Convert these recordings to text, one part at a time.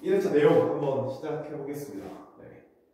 1회차 내용 한번 시작해 보겠습니다. 네.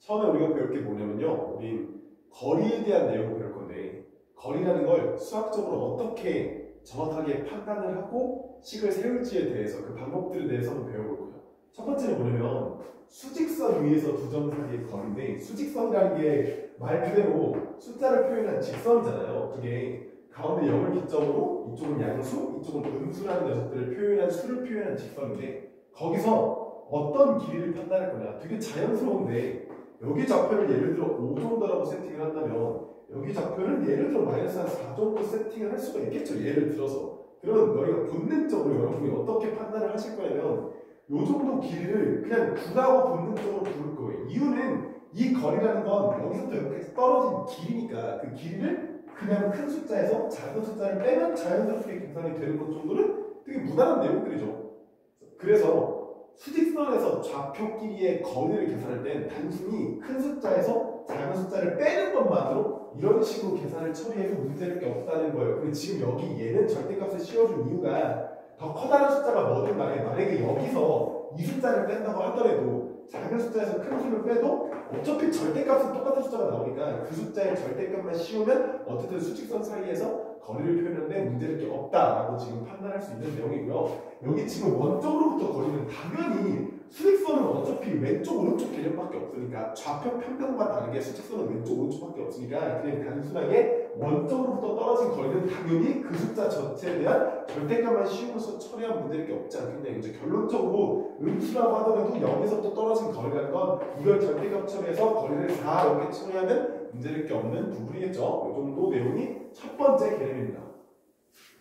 처음에 우리가 배울 게 뭐냐면요. 우린 거리에 대한 내용을 배울 건데, 거리라는 걸 수학적으로 어떻게 정확하게 판단을 하고 식을 세울지에 대해서 그 방법들에 대해서 한번 배워볼 거예요. 첫 번째는 뭐냐면 수직선 위에서 두 점 사이의 거리인데, 수직선이라는 게 말 그대로 숫자를 표현한 직선이잖아요. 그게 가운데 0을 기점으로 이쪽은 양수, 이쪽은 음수라는 녀석들을 표현한 수를 표현한 직선인데, 거기서 어떤 길이를 판단할 거냐. 되게 자연스러운데, 여기 좌표를 예를 들어 5 정도라고 세팅을 한다면 여기 좌표를 예를 들어 마이너스 한 4 정도 세팅을 할 수가 있겠죠. 예를 들어서. 그러면 너희가 본능적으로 여러분이 어떻게 판단을 하실 거냐면 요 정도 길이를 그냥 9라고 본능적으로 부를 거예요. 이유는 이 거리라는 건 여기서부터 여기까지 떨어진 길이니까 그 길이를 그냥 큰 숫자에서 작은 숫자를 빼면 자연스럽게 계산이 되는 것 정도는 되게 무난한 내용들이죠. 그래서 수직선에서 좌표 길이의 거리를 계산할 땐 단순히 큰 숫자에서 작은 숫자를 빼는 것만으로 이런 식으로 계산을 처리해서 문제될 게 없다는 거예요. 근데 지금 여기 얘는 절대값을 씌워준 이유가 더 커다란 숫자가 뭐든 간에 만약에 여기서 이 숫자를 뺀다고 하더라도 작은 숫자에서 큰 수를 빼도 어차피 절대값은 똑같은 숫자가 나오니까 그 숫자의 절대값만 씌우면 어쨌든 수직선 사이에서 거리를 표현하는데 문제될 게 없다라고 지금 판단할 수 있는 내용이고요. 여기 지금 원점으로부터 거리는 당연히 수직선은 어차피 왼쪽 오른쪽 개념밖에 없으니까 좌표 평면과 다르게 수직선은 왼쪽 오른쪽밖에 없으니까 그냥 단순하게 원점으로부터 떨어진 거리는 당연히 그 숫자 전체에 대한 절대값만 씌우면서 처리하면 문제될 게 없지 않겠냐. 이제 결론적으로 음수라고 하더라도 0에서부터 떨어진 거리라는 건 이걸 절대값 처리해서 거리를 4 이렇게 처리하면 문제될 게 없는 부분이겠죠. 이 정도 내용이 첫 번째 개념입니다.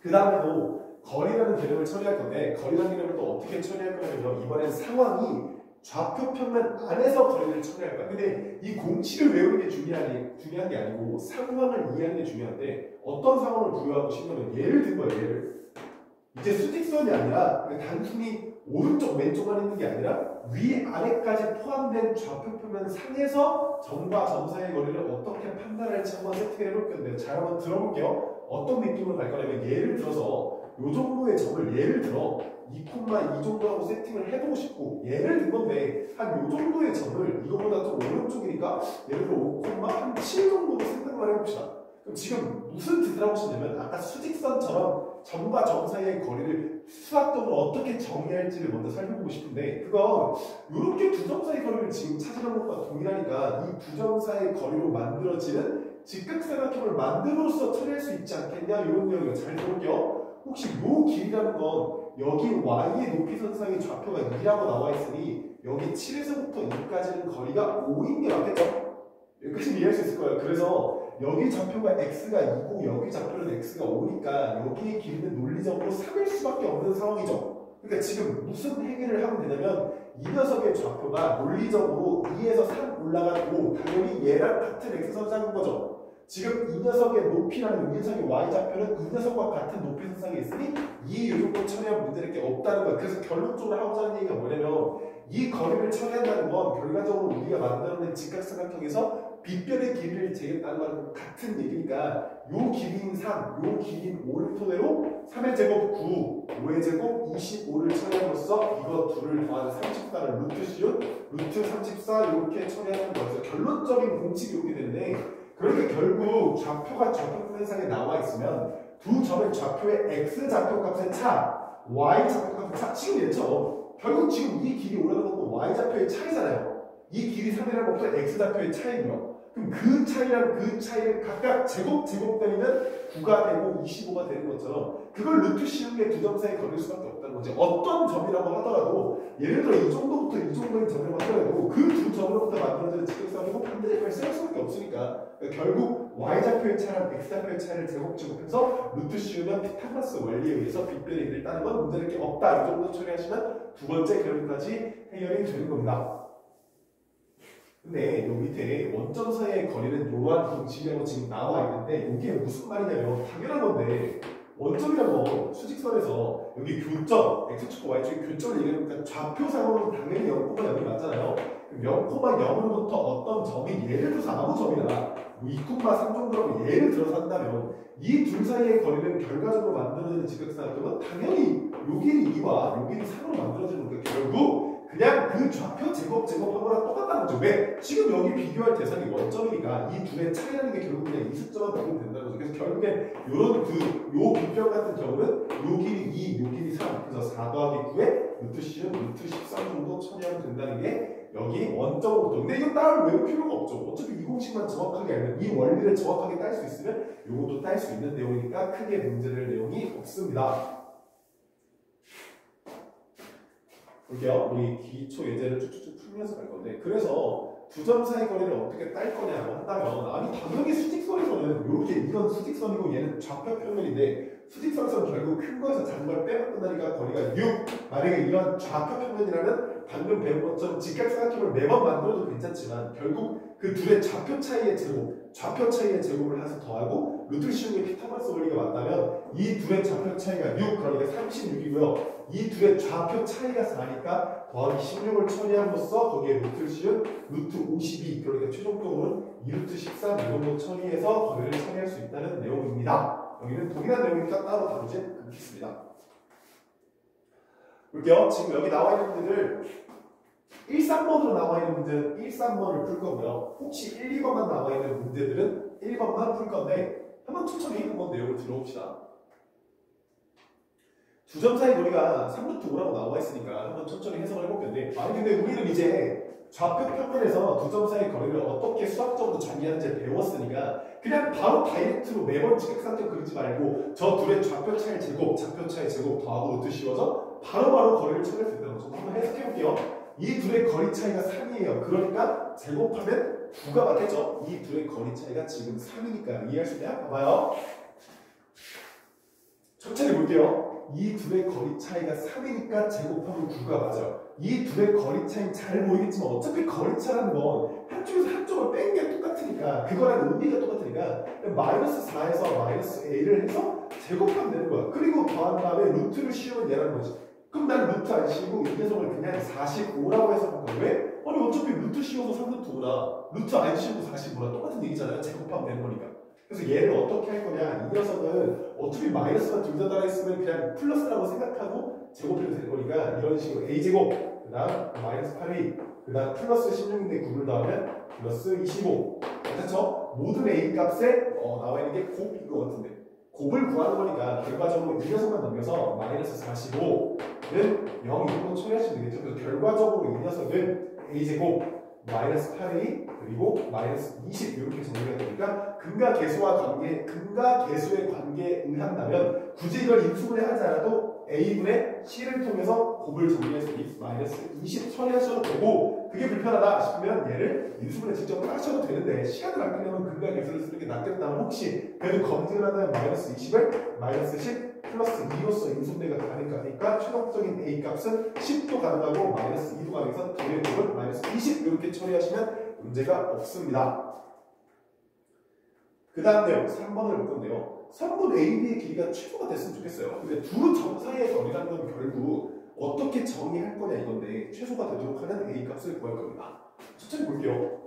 그 다음에도 거리라는 개념을 처리할 건데, 거리라는 개념을 또 어떻게 처리할 거냐면 이번엔 상황이 좌표 평면 안에서 거리를 처리할 거야. 근데 이 공치를 외우는 게 중요한 게 아니고 상황을 이해하는 게 중요한데, 어떤 상황을 부여하고 싶냐면 예를 든 거예요. 예를 이제 수직선이 아니라 단순히 오른쪽 왼쪽만 있는 게 아니라 위 아래까지 포함된 좌표 표면 상에서 점과 점 사이의 거리를 어떻게 판단할지 한번 세팅을 해볼 건데, 잘 한번 들어볼게요. 어떤 느낌으로 갈 거냐면 예를 들어서 요 정도의 점을 예를 들어 2,2 정도라고 세팅을 해보고 싶고, 예를 든 건데 한 요 정도의 점을 이거보다 좀 오른쪽이니까 예를 들어 5,7 정도로 생각만 해봅시다. 그럼 지금 무슨 뜻을 하고 싶냐면 아까 수직선처럼 점과 점 사이의 거리를 수학적으로 어떻게 정의할지를 먼저 살펴보고 싶은데, 그건 이렇게 두 점 사이 거리를 지금 찾으는 것과 동일하니까 이 두 점 사이 거리로 만들어지는 직각삼각형을 만듦으로써 처리할 수 있지 않겠냐, 이런 내용을 잘 들어볼게요. 혹시 요 길이라는 건 여기 y의 높이선상의 좌표가 2라고 나와 있으니 여기 7에서부터 2까지는 거리가 5인 게 맞겠죠? 여기까지 이해할 수 있을 거예요. 그래서 여기 좌표가 x가 2고 여기 좌표는 x가 5니까 여기의 길이는 논리적으로 3일 수밖에 없는 상황이죠. 그러니까 지금 무슨 해결을 하면 되냐면 이 녀석의 좌표가 논리적으로 2에서 3 올라가고 당연히 얘랑 같은 x선상인 거죠. 지금 이 녀석의 높이라는 이 녀석의 y좌표는 이 녀석과 같은 높이 선상에 있으니 이 요정도 처리하면 문제될 게 없다는 거야. 그래서 결론적으로 하고자 하는 얘기가 뭐냐면 이 거리를 처리한다는 건 결과적으로 우리가 만들어낸 직각삼각형에서 빗변의 길이를 재겠다는 거랑 같은 얘기니까 요 길이인 3, 요 길이인 5를 토대로 3의 제곱 9, 5의 제곱 25를 처리함으로써 이거 둘을 더하는 34를 루트 씌운 루트 34 이렇게 처리하는 거죠. 결론적인 공식이 오게 되는데, 그러니까 결국 좌표가 좌표 표면상에 나와 있으면 두 점의 좌표의 x 좌표 값의 차, y 좌표 값의 차, 지금 얘죠. 결국 지금 이 길이 올라가는 것도 y 좌표의 차이잖아요. 이 길이 3이라는 것도 x 좌표의 차이고요. 그럼 그 차이랑 그 차이를 각각 제곱되면 9가 되고 25가 되는 것처럼 그걸 루트 씌운 게 두 점 사이에 걸릴 수밖에 없다는 거지. 어떤 점이라고 하더라도 예를 들어 이 정도부터 이 정도의 점이라고 하더라도 그 두 점으로부터 만들어지는 직각삼각형은 반드시 발생할 수밖에 없으니까 결국 y좌표의 차랑 x좌표의 차이를 제곱해서 루트 씌우면 피타고라스 원리에 의해서 빗변의 길을 따는 건 문제될 게 없다. 이 정도 처리하시면 두 번째 결론까지 해결이 되는 겁니다. 근데 요 밑에 원점 사이의 거리는 이러한 공식이라고 지금 나와 있는데 이게 무슨 말이냐면 당연한 건데, 원점이란 건 수직선에서 여기 교점, x축과 y축의 교점을 얘기하니까 좌표상으로는 당연히 0,0이 맞잖아요. 0,0으로부터 어떤 점이 예를 들어서 아무 점이나 2,3 정도라고 예를 들어서 한다면 이 둘 사이의 거리는 결과적으로 만들어지는 직각삼각형은 당연히 요 길이 2와 요 길이 3으로 만들어지는 거니까 결국 그냥 그 좌표 제곱한 거랑 똑같다는 거죠. 왜? 지금 여기 비교할 대상이 원점이니까 이 둘의 차이라는 게 결국 그냥 이 숫자만 보면 된다는 거죠. 그래서 결국엔 요런 요 비평 같은 경우는 요 길이 2, 요 길이 3. 그래서 4 더하기 9에 루트 C는 루트 13 정도 처리하면 된다는 게 여기 원점으로부터. 근데 이거 따로 외울 필요가 없죠. 어차피 이 공식만 정확하게 알면 이 원리를 정확하게 딸 수 있으면 요것도 딸 수 있는 내용이니까 크게 문제될 내용이 없습니다. 볼게요. 우리 기초 예제를 쭉쭉쭉 풀면서 갈 건데, 그래서 두 점 사이 거리를 어떻게 딸 거냐고 한다면, 아니 당연히 수직선에서는 이렇게 이건 수직선이고 얘는 좌표 평면인데, 수직선에서는 결국 큰 거에서 작은 걸 빼면 끝나니까 거리가 6. 만약에 이런 좌표 평면이라는 방금 배운 것처럼 직각삼각형을 매번 만들어도 괜찮지만 결국 그 둘의 좌표 차이의 제곱을 해서 더하고 루트 씌우는 게 피타고라스 원리가 맞다면 이 둘의 좌표 차이가 6, 그러니까 36이고요. 이 둘의 좌표 차이가 4니까 더하기 16을 처리함으로써 거기에 루트를 씌운 루트 52, 그러니까 최종적으로는 2루트 13 이 정도 처리해서 거리를 처리할 수 있다는 내용입니다. 여기는 동일한 내용이니까 따로 다루지 않겠습니다. 볼게요. 지금 여기 나와 있는 문제들 1, 3번으로 나와 있는 문제는 1, 3번을 풀 거고요. 혹시 1, 2번만 나와 있는 문제들은 1번만 풀 건데 한번 천천히 한번 내용을 들어봅시다. 두 점 사이 거리가 3루트 5라고 나와 있으니까 한번 천천히 해석을 해볼 건데, 아니 근데 우리는 이제 좌표 평면에서 두 점 사이 거리를 어떻게 수학적으로 정의하는지 배웠으니까 그냥 바로 다이렉트로 매번 직각삼각형 그리지 말고 저 둘의 좌표 차이 제곱 더하고 루트 씌워서 바로바로 거리를 찾을 수 있다는 거죠. 한번 해석해볼게요. 이 둘의 거리 차이가 3이에요. 그러니까 제곱하면 9가 맞겠죠? 이 둘의 거리 차이가 지금 3이니까 이해할 수 있나요? 봐봐요. 천천히 볼게요. 이 둘의 거리 차이가 3이니까 제곱하면 9가 맞아요. 이 둘의 거리 차이는 잘 보이겠지만 어차피 거리 차라는 건 한쪽에서 한쪽을 뺀 게 똑같으니까, 그거랑 의미가 똑같으니까 마이너스 4에서 마이너스 a를 해서 제곱하면 되는 거야. 그리고 더한 다음에 루트를 씌우면 얘라는 거지. 그럼 난 루트 안 씌우고 이 녀석을 그냥 45라고 해석할 거야. 왜? 아니 어차피 루트 씌워서 3루트 5나 루트 안 씌우고 45나 똑같은 얘기잖아요. 제곱하면 되는 거니까. 그래서 얘를 어떻게 할 거냐, 이 녀석은 어차피 마이너스가 둘 다 달아있으면 그냥 플러스라고 생각하고 제곱해도 될 거니까 이런 식으로 a제곱, 그 다음 마이너스 8a, 그 다음 플러스 16인데 9를 더하면 플러스 25. 그렇죠? 모든 a 값에 나와 있는 게 곱인 것 같은데 곱을 구하는 거니까 결과적으로 이 녀석만 넘겨서 마이너스 45는 0 정도 처리하시면 되겠죠. 그래서 결과적으로 이 녀석은 a제곱 마이너스 8a 그리고 마이너스 20 이렇게 정리가 되니까 근과 계수의 관계에 의한다면 굳이 이걸 인수분해 하지 않아도 a분의 c를 통해서 곱을 정리해서 마이너스 20 처리하셔도 되고, 그게 불편하다 싶으면 얘를 인수분해 직접 하셔도 되는데 시간을 아끼려면 근과 계수를 쓰는 게 낫겠다면 혹시 그래도 검증을 한다면 마이너스 20을 마이너스 10 플러스 2로서 인수분해가 가능하니까 최종적인 a 값은 10도 가능하고 마이너스 2도 가능해서 둘의 곱을 마이너스 20 이렇게 처리하시면 문제가 없습니다. 그 다음 내용 3번을 볼 건데요. 3번 AB의 길이가 최소가 됐으면 좋겠어요. 근데 두 점 사이의 거리라는 건 결국 어떻게 정의할 거냐 이건데, 최소가 되도록 하는 A 값을 구할 겁니다. 천천히 볼게요.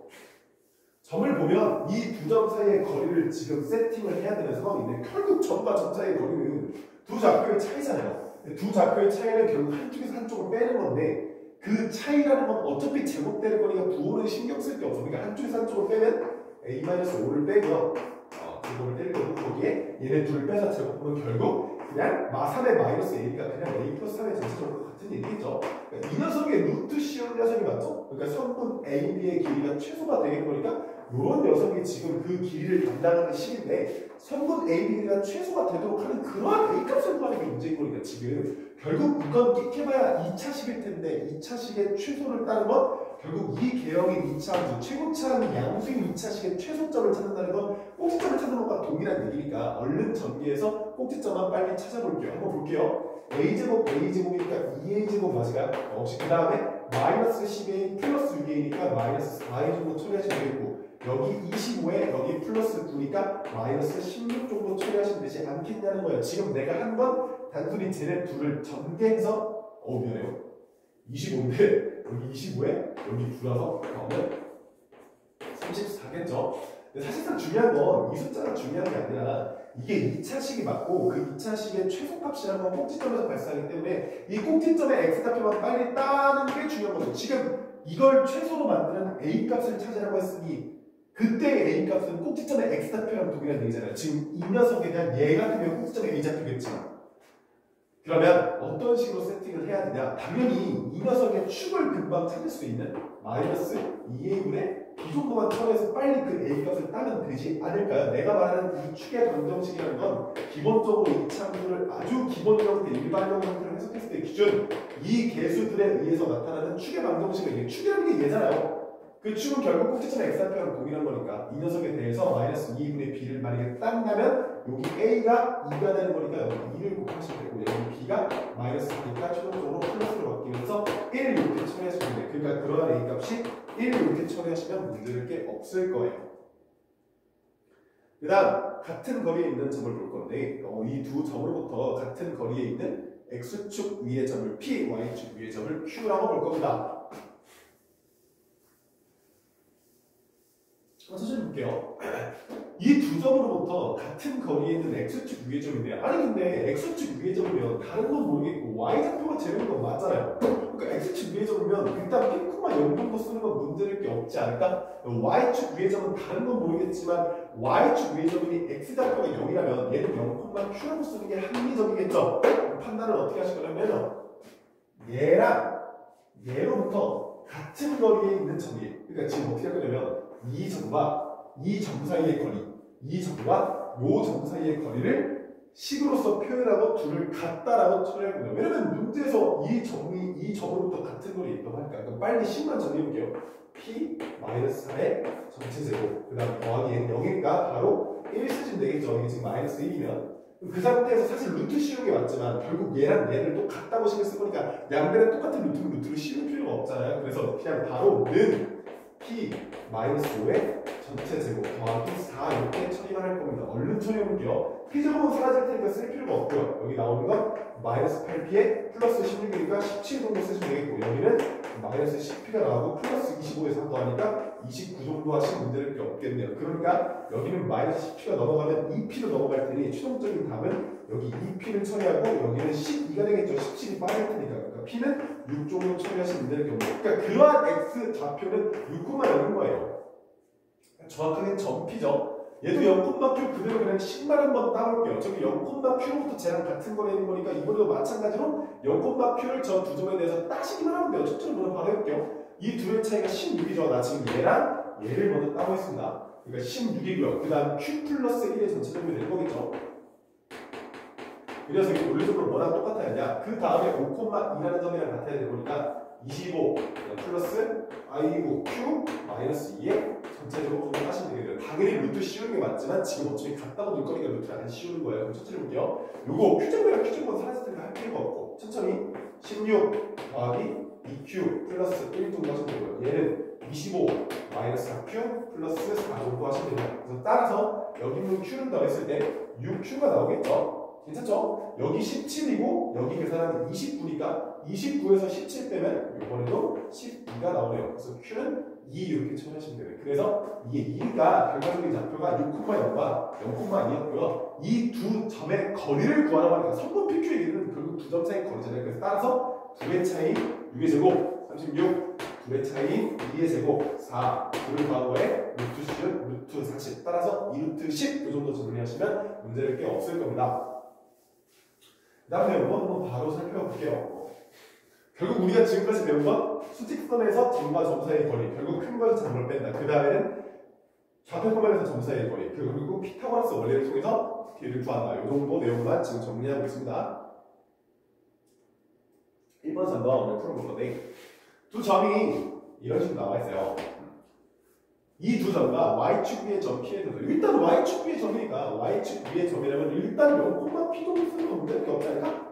점을 보면 이 두 점 사이의 거리를 지금 세팅을 해야 되는 상황인데, 결국 점과 점 사이의 거리는 두 좌표의 차이잖아요. 두 좌표의 차이는 결국 한쪽에서 한쪽을 빼는 건데, 그 차이라는 건 어차피 제곱되는 거니까 부호는 신경 쓸 게 없어. 그러니까 한쪽에서 한쪽을 빼면 a-5를 빼고요. 제곱을 때릴 거고, 거기에 얘네 둘 빼서 제곱하면 결국 그냥 마3의 마이너스 a가 그냥 a 플러스 3의 전체적으로 같은 얘기죠. 그러니까 이 녀석의 루트 씌우는 녀석이 맞죠? 그러니까 성분 a, b의 길이가 최소가 되는 거니까 이런 녀석이 지금 그 길이를 담당하는 식인데, 성분 a, b가 최소가 되도록 하는 그러한 a 값을 구하는 게 문제인 거니까 지금 결국 이건 끽해봐야 2차식일 텐데 2차식의 최소를 따는 건 결국 이 개형인 2차 함수, 최고차는 양수인 2차식의 최소점을 찾는다는 건 꼭지점을 찾는 것과 동일한 얘기니까 얼른 전개해서 꼭지점만 빨리 찾아볼게요. 한번 볼게요. a제곱이니까 2a제곱 맞을까요? 혹시 그 다음에 마이너스 10a 플러스 6a니까 마이너스 4a 정도 처리하시면 되겠고, 여기 25에 여기 플러스 9니까 마이너스 16 정도 처리하시면 되지 않겠냐는 거예요. 지금 내가 한 번 단순히 쟤네 둘을 전개해서 미안해요. 25인데 여기 25에 여기 9라서 그러면 34겠죠. 근데 사실상 중요한 건 이 숫자가 중요한 게 아니라 이게 2차식이 맞고 그 2차식의 최소값이라는 건 꼭지점에서 발생하기 때문에 이 꼭지점의 x좌표만 빨리 따는 게 중요한 거죠. 지금 이걸 최소로 만드는 a값을 찾으라고 했으니 그때 a값은 꼭지점의 x좌표랑 동일한 얘기잖아요. 지금 이 녀석에 대한 얘 같으면 꼭지점의 a좌표겠지만 그러면 어떤 식으로 세팅을 해야 되냐? 당연히 이 녀석의 축을 금방 찾을 수 있는 마이너스 2a분의 이 정도만 처리해서 빨리 그 a값을 따면 되지 않을까요? 내가 말하는 이 축의 방정식이라는 건 기본적으로 이 차분을 아주 기본적 형태, 일반적 형태로 해석했을 때 기준 이 개수들에 의해서 나타나는 축의 방정식은 이게 축이라는 게 얘잖아요. 그 축은 결국 꼭지점의 x좌표랑 동일한 거니까 이 녀석에 대해서 마이너스 2분의 b를 만약에 딴다면 여기 a가 2가 되는 거니까 여기 2를 곱하시면 되고 여기 b가 마이너스 2가 최종적으로 플러스로 바뀌면서 1 이렇게 처리하시면 돼요. 그러니까 그러한 a 값이 1 이렇게 처리하시면 문제될 게 없을 거예요. 그 다음 같은 거리에 있는 점을 볼 건데 이 두 점으로부터 같은 거리에 있는 x축 위의 점을 p, y축 위의 점을 q라고 볼 겁니다. 천천히 볼게요. 이 두 점으로부터 같은 거리에 있는 x축 위의 점인데요. 아니 근데 x축 위의 점이면 다른 건 모르겠고 y좌표가 재는 건 맞잖아요. 그러니까 x축 위의 점이면 일단 p, 0 정도 쓰는 건 문제될 게 없지 않을까? y축 위의 점은 다른 건 모르겠지만 y축 위의 점이 x좌표가 0이라면 얘는 0,q라고 쓰는 게 합리적이겠죠? 판단을 어떻게 하실 거냐면 얘랑 얘로부터 같은 거리에 있는 점이에요. 그러니까 지금 어떻게 할 거냐면 이 점과 이 점 사이의 거리, 이 점과 요 점 사이의 거리를 식으로서 표현하고 둘을 같다라고 처리할 거예요. 왜냐면 문제에서 이 점으로부터 같은 거리에 있다고 하니까 그럼 빨리 식만 정리해볼게요. p-4의 전체 제곱, 그 다음 더하기 얘는 0이니까 바로 1 쓰시면 되겠죠. 이게 지금 마이너스 1이면 그 상태에서 사실 루트 씌우는 게 맞지만 결국 얘랑 얘를 또 같다고 신경 쓸 거니까 양변에 똑같은 루트를 씌울 필요가 없잖아요. 그래서 그냥 바로 는 p-5의 전체 제곱 더하기 4 이렇게 처리만 할 겁니다. 얼른 처리해볼게요. p제곱은 사라질 테니까 쓸 필요가 없고요. 여기 나오는 건 마이너스 8p에 플러스 16이니까 17 정도 쓰시면 되겠고 여기는 마이너스 10p가 나오고 플러스 25에서 더하니까 29 정도 하시면 문제될 게 없겠네요. 그러니까 여기는 마이너스 10p가 넘어가면 2p로 넘어갈 테니 최종적인 답은 여기 2p를 처리하고 여기는 12가 되겠죠. 17이 빠질 테니까. 그러니까 p는 6 정도 처리하시면 문제될 게 없네요. 그러니까 그러한 x 좌표는 6,0인 거예요. 정확하게 점피죠. 얘도 0,q 그대로 그냥 10만 한번 따볼게요. 저기 0,q로부터 쟤랑 같은 거래 있는 거니까 이번에도 마찬가지로 0,q를 저 두 점에 대해서 따시기만 하면 돼요. 첫째로 먼저 바로 해볼게요. 이 둘의 차이가 16이죠. 나 지금 얘랑 얘를 먼저 따고 있습니다. 그러니까 16이고요. 그 다음 q 플러스 1의 전체점이 될 거겠죠. 그래서 이게 논리적으로 뭐랑 똑같아야 하냐. 그 다음에 5,2라는 점이랑 같아야 되는 거니까 25 플러스 i9 q 마이너스 2에 전체적으로 좀 하시면 되겠네요. 당연히 루트 씌우는 게 맞지만 지금 어차피 같다고 넣을 거니까 루트를 안 씌우는 거예요. 그럼 천천히 볼게요. 요거 q 제곱이랑 q 제곱은 사라질 테니까 할 필요가 없고 천천히 16 더하기 2q 플러스 1 정도 하시면 되고요. 얘는 25 마이너스 4q 플러스 4 정도 하시면 됩니다. 그래서 따라서 여기 있는 q를 더했을 때 6q가 나오겠죠. 괜찮죠? 여기 17이고 여기 계산하면 29니까 29에서 17 빼면 이번에도 12가 나오네요. 그래서 q는 2 이렇게 처리하시면 돼요. 그래서 이게 2가 결과적인 좌표가 6,0과 0,2였고요. 이 두 점의 거리를 구하라고 하니까 성분 PQ 얘기는 결국 두 점 사이 거리잖아요. 그래서 따라서 2의 차이 6의 제곱 36 2의 차이 2의 제곱 4 2를 더한 거에 루트 10 루트 40 따라서 2루트 10 이 정도 정리하시면 문제될 게 없을 겁니다. 그 다음에 이거 한번 바로 살펴볼게요. 결국 우리가 지금까지 배운 건 수직선에서 점과 점 사이의 거리, 결국 큰 거에서 작은 걸 뺀다. 그 다음에는 좌표평면에서 점 사이의 거리, 그리고 피타고라스 원리를 통해서 길이를 구한다. 이 정도 내용만 지금 정리하고 있습니다. 1번, 3번 오늘 풀어볼 건데 두 점이 이런 식으로 나와 있어요. 이 두 점과 y축 위의 점 P에 대해서 일단 y축 위의 점이니까 y축 위의 점이라면 일단 0,P 정도 쓰는 건 문제될 게 없지 않을까?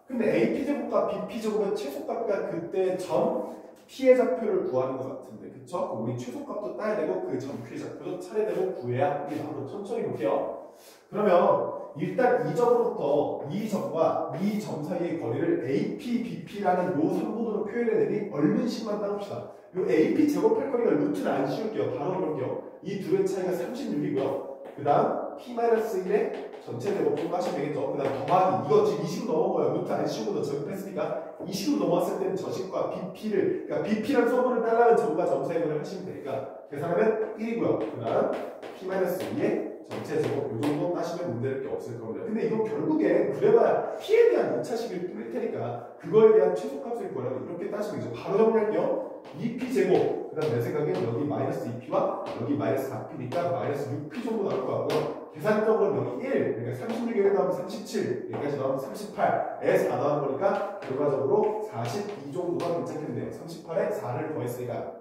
근데 AP제곱과 BP제곱의 최소값과 그때 점 P의 좌표를 구하는 것 같은데 그쵸? 그럼 우리 최소값도 따야 되고 그 점 P의 좌표도 차례대로 구해야 합니다. 한번 천천히 볼게요. 그러면 일단 이 점으로부터 이 점과 이 점 사이의 거리를 AP, BP라는 요 3보드로 표현해내니 얼른씩만 따봅시다. 요 AP 제곱할 거리가 루트를 안 씌울게요. 바로 볼게요. 이 둘의 차이가 36이고요. 그 다음 다음 P-1의 전체 제곱 정도 하시면 되겠죠. 그 다음 더하기 이거 지금 20으로 넘어온 거예요. 루트 안 씌우고 적용했으니까 20으로 넘어왔을 때는 저식과 BP를 그러니까 BP라는 소문을 따르면 점과 점 사이를 하시면 되니까 계산하면 1이고요. 그 다음 P-2의 전체 제곱 이 정도 따시면 문제될 게 없을 겁니다. 근데 이거 결국엔 그래봐야 P에 대한 2차식을 뚫을 테니까 그거에 대한 최소값을 구하려면 이렇게 따시면 되죠. 바로 정리할게요. 2P 제곱 그 다음 내 생각엔 여기 마이너스 2P와 여기 마이너스 4P니까 마이너스 6P 정도 나올 것 같고요. 계산적으로 여기 1, 그러니까 36에 나오면 37, 여기까지 나오면 38에 4 나온 거니까 결과적으로 42 정도가 괜찮겠네요. 38에 4를 더했으니까.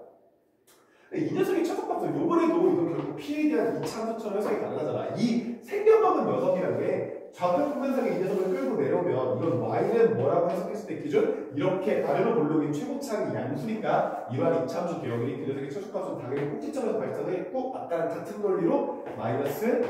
이 녀석의 최소값은 요번에도 이거 결국 P에 대한 2차 함수처럼 해석이 가능하잖아. 이 생겨먹은 녀석이라는 게 좌표 평면상에 이 녀석을 끌고 내려오면 이건 Y는 뭐라고 해석했을 때 기준? 이렇게 아래로 볼록인 최고차이 양수니까 이러한 2차 함수 개혁이 그 녀석의 최소값은 당연히 꼭지점에서 발생을 했고 아까랑 같은 논리로 마이너스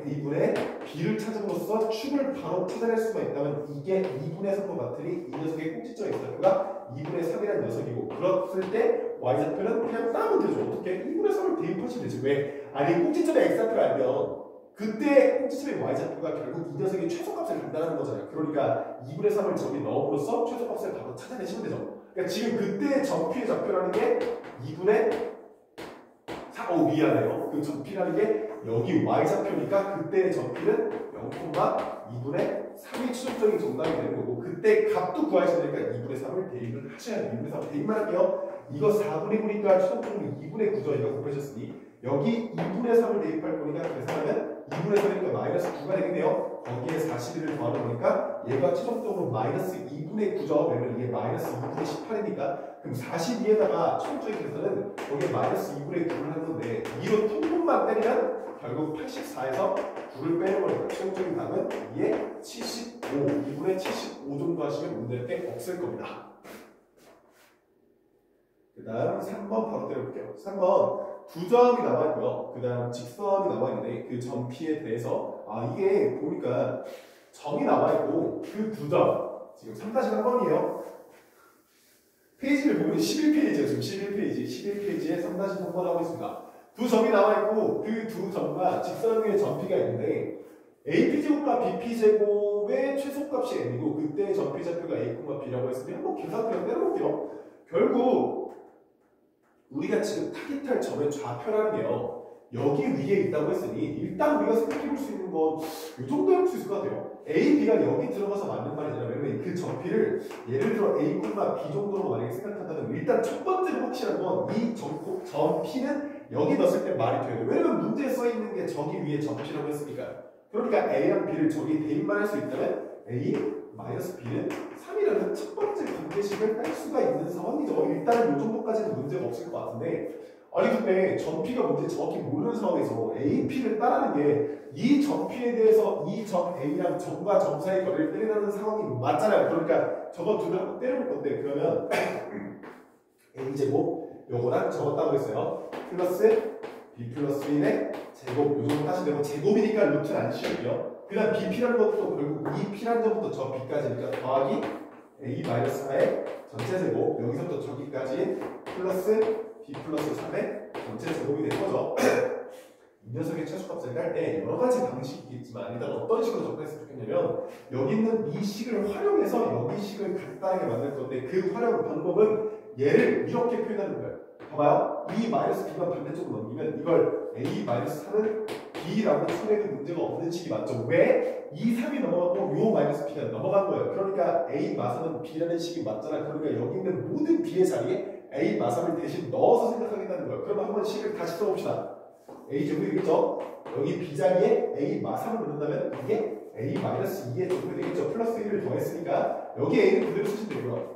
2분의 B를 찾음으로써 축을 바로 찾아낼 수가 있다면 이게 2분의 3과 같으니 이 녀석의 꼭지점의 X좌표가 2분의 3이라는 녀석이고 그랬을 때 Y좌표는 그냥 따면 되죠. 어떻게? 2분의 3을 대입하시면 되지. 왜? 아니 꼭지점의 X좌표를 알면 그때 꼭지점의 Y좌표가 결국 이 녀석의 최소값을 간다는 거잖아요. 그러니까 2분의 3을 저기 넣음으로써 최소값을 바로 찾아내시면 되죠. 그러니까 지금 그때 점피의 좌표라는 게 2분의 4, 미안해요. 그 점피라는 게 여기 Y좌표니까 그때의 점피는 0,2분의 3이 최종적인 정답이 되는 거고 그때 값도 구하셔야 되니까 2분의 3을 대입을 하셔야 돼요. 2분의 3 대입만 할게요. 이거 4분의 9니까 최종적으로 2분의 9죠. 이거 곱하셨으니 여기 2분의 3을 대입할 거니까 계산하면 2분의 3이니까 마이너스 9가 되겠네요. 거기에 41을 더하는 거니까 얘가 최종적으로 마이너스 2분의 9죠. 왜냐면 이게 마이너스 2분의 18이니까 그럼 42에다가 최종적인 계산은 거기에 마이너스 2분의 9를 하는 건데 2로 통분만 때리면 결국 84에서 9를 빼는 거니까 최종적인 답은 2에 75, 2분의 75 정도 하시면 문제될 게 없을 겁니다. 그 다음 3번 바로 때려볼게요. 3번 두 점이 나와 있고요. 그 다음 직선이 나와 있는데 그 점피에 대해서 이게 보니까 점이 나와 있고 그 두 점 지금 3-3번이에요. 페이지를 보면 11페이지예요. 지금 11페이지에 3-3번 하고 있습니다. 두 점이 나와 있고 그 두 점과 직선 위에 점피가 있는데 AP제곱과 BP제곱의 최소값이 n이고 그때 점피좌표가 A, B라고 했으면 한번 계산표를 때려볼게요. 결국 우리가 지금 타깃할 점의 좌표라는 게요. 여기 위에 있다고 했으니 일단 우리가 생각해볼 수 있는 건 이 정도 해볼 수 있을 것 같아요. A, B가 여기 들어가서 맞는 말이잖아요. 왜냐면 그 점피를 예를 들어 A, B 정도로 만약에 생각한다면 일단 첫 번째로 확실한 건 이 점피는 여기 넣었을 때 말이 돼요. 왜냐면 문제에 써있는 게 저기 위에 점피라고 했으니까. 그러니까 A랑 B를 저기 대입만 할 수 있다면 A, B는 3이라는 첫 번째 관계식을 딸 수가 있는 상황이죠. 일단은 이 정도까지는 문제가 없을 것 같은데 아니 근데 점P가 뭔지 정확히 모르는 상황에서 AP를 따라는 게 이 점P에 대해서 이 점 A랑 점과 점 사이 거리를 때리라는 상황이 맞잖아요. 그러니까 저거 둘을 한번 때려볼 건데 그러면 A제곱 요거랑 적었다고 했어요. 플러스 B 플러스 1의 제곱 요 정도 따시면 되고 제곱이니까 루트는 안 씌울게요. 그 다음 BP라는 것도 결국 이 P라는 점부터 저 B까지니까 더하기 A-4의 전체 제곱 여기서부터 저기까지 플러스 B 플러스 3의 전체 제곱이 된 거죠. 이 녀석의 최소값을 깔 때 여러 가지 방식이 있겠지만 일단 어떤 식으로 접근했으면 좋겠냐면 여기 있는 이 식을 활용해서 여기 식을 간단하게 만들 건데 그 활용 방법은 얘를 이렇게 표현하는 거예요. 봐봐요. 이 마이너스 B가 반대쪽으로 넘기면 이걸 A 마이너스 3은 B라고 처리해도 문제가 없는 식이 맞죠. 왜? 이 3이 넘어가고 요 마이너스 B가 넘어간 거예요. 그러니까 A 마삼은 B라는 식이 맞잖아. 그러니까 여기 있는 모든 B의 자리에 A 마삼을 대신 넣어서 생각하겠다는 거예요. 그럼 한번 식을 다시 써봅시다. A 제곱이 되겠죠? 여기 B 자리에 A 마삼을 넣는다면 이게 A 마이너스 2의 제곱이 되겠죠? 플러스 1을 더했으니까 여기 A는 그대로 쓰시면 되고요.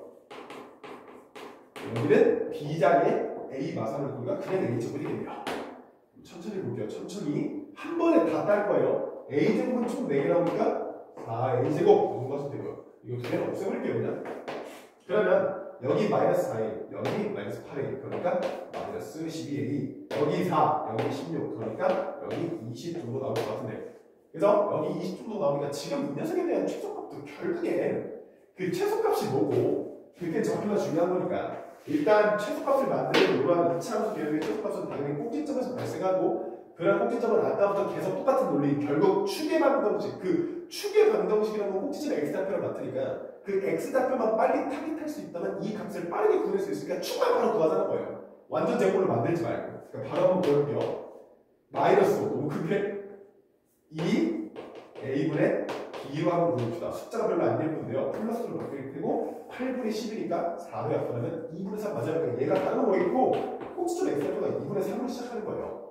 여기는 B 자리에 A 마삼을 넣으니까 그냥 A 제곱이 되겠네요. 천천히 볼게요. 천천히 한 번에 다 딸 거예요. A 제곱은 총 4개 나오니까 4A 제곱 정도 하시면 되고요. 이거 두 개는 없애버릴게요 그냥. 그러면 여기 마이너스 4A, 여기 마이너스 8A, 그러니까 마이너스 12A, 여기 4, 여기 16, 그러니까 여기 20 정도 나올 것 같은데. 그래서 여기 20 정도 나오니까 지금 이 녀석에 대한 최소값도 결국엔 그 최소값이 뭐고 그게 정말 중요한 거니까 일단 최소값을 만드는 이러한 2차 함수 개념의 최소값은 당연히 꼭지점에서 발생하고 그런 꼭지점은 아까부터 계속 똑같은 논리, 결국 축의 방정식, 그 축의 방정식이라는 건 꼭지점의 x좌표를 맡으니까 그 x좌표만 빨리 타깃할 수 있다면 이 값을 빠르게 구할 수 있으니까 축만 바로 구하자는 거예요. 완전 제곱을 만들지 말고. 그러니까 바로 한번 보여볼게요. 마이너스 너무 큰데 2 a분의 b로 한번 보여봅시다. 숫자가 별로 안 예쁜데요. 플러스로 바뀔 테고 8분의 10이니까 4로 약분하면 2분의 3 맞아요. 그러니까 얘가 다른 거겠고 꼭지점 x좌표가 2분의 3으로 시작하는 거예요.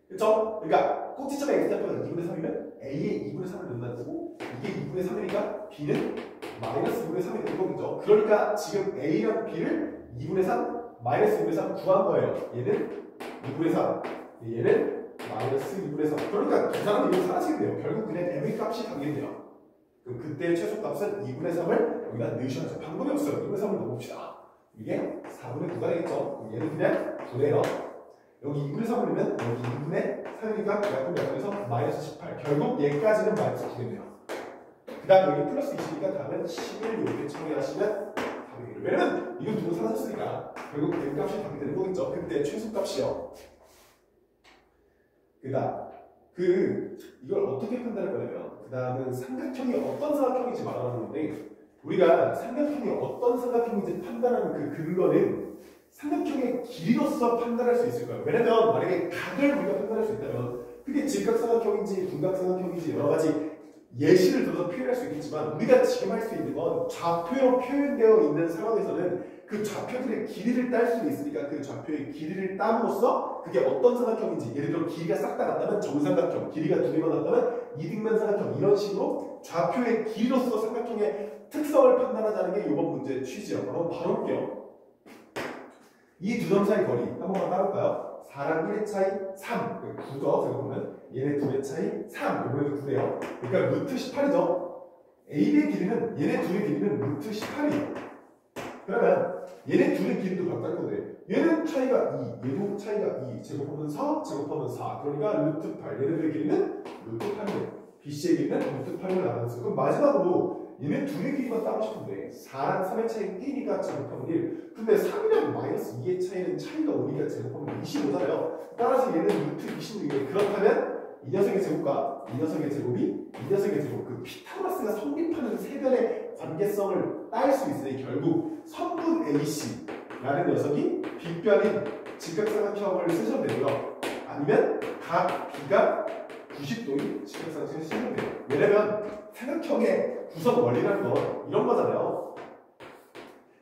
그쵸? 그러니까 꼭지점의 x좌표가 2분의 3이면 a의 2분의 3을 넣는다는 거고 이게 2분의 3이니까 b는 마이너스 2분의 3이 되는 거겠죠. 그러니까 지금 a랑 b를 2분의 3, 마이너스 2분의 3 구한 거예요. 얘는 2분의 3, 얘는 마이너스 2분의 3. 그러니까 계산하면 이거 사라지겠네요. 결국 그냥 m의 값이 당긴대요. 그럼 그때의 최소값은 2분의 3을 여기다 넣으셔야죠. 방법이 없어요. 2분의 3을 넣어봅시다. 이게 4분의 9가 되겠죠. 얘는 그냥 9네요. 여기 2분의 3을 넣으면 여기 2분의 3이니까 약분해서 마이너스 18. 결국 얘까지는 마이너스 9겠네요. 그 다음 여기 플러스 20이니까 다음은 11 이렇게 처리하시면 답이 되겠네요. 왜냐면 이건 두고 사라졌으니까 결국 m 값이 답이 되는 거겠죠. 그때 최소값이요. 그 다음 이걸 어떻게 판단할 거냐면 그 다음은 삼각형이 어떤 삼각형인지 말하는 건데 우리가 삼각형이 어떤 삼각형인지 판단하는 그 근거는 삼각형의 길이로서 판단할 수 있을 거예요. 왜냐면 만약에 각을 우리가 판단할 수 있다면 그게 직각삼각형인지 분각삼각형인지 여러 가지 예시를 들어서 표현할 수 있겠지만 우리가 지금 할 수 있는 건 좌표로 표현되어 있는 상황에서는 그 좌표들의 길이를 딸 수 있으니까 그 좌표의 길이를 땀으로써 그게 어떤 삼각형인지 예를 들어 길이가 싹 다 같다면 정삼각형, 길이가 두 개만 같다면 이등변 삼각형 이런 식으로 좌표의 길이로서 삼각형의 특성을 판단하자는 게 이번 문제의 취지예요. 그럼 바로 볼게요. 이 두 점 사이 거리 한 번만 따볼까요? 4랑 1의 차이 3 9죠. 제가 보면 얘네 둘의 차이 3 이번에도 9네요. 그러니까 루트 18이죠. AB의 길이는 얘네 둘의 길이는 루트 18이에요. 그러면 얘네 둘의 길이도 각각 건데 얘는 차이가 2, 얘도 차이가 2 제곱하면 4, 제곱하면 4 그러니까 루트 8 얘네들의 길이는 루트 8이에요. BC의 길이는 루트 8을 나누면서 그럼 마지막으로 얘네 둘의 길이만 따고 싶은데 4랑 3의 차이는 1이니까 제곱하면 1 근데 3이랑 마이너스 2의 차이는 차이가 5니까 제곱하면 25잖아요. 따라서 얘는 루트 26이에요. 그렇다면 이 녀석의 제곱과 이 녀석의 제곱이 이 녀석의 제곱 그 피타고라스가 성립하는 세변의 관계성을 딸 수 있으니 결국 선분 AC라는 녀석이 빗변인 직각삼각형을 쓰셔도 되고요. 아니면 각 B가 90도인 직각삼각형을 쓰셔도 돼요. 왜냐면 삼각형의 구성 원리라는 건 이런 거잖아요.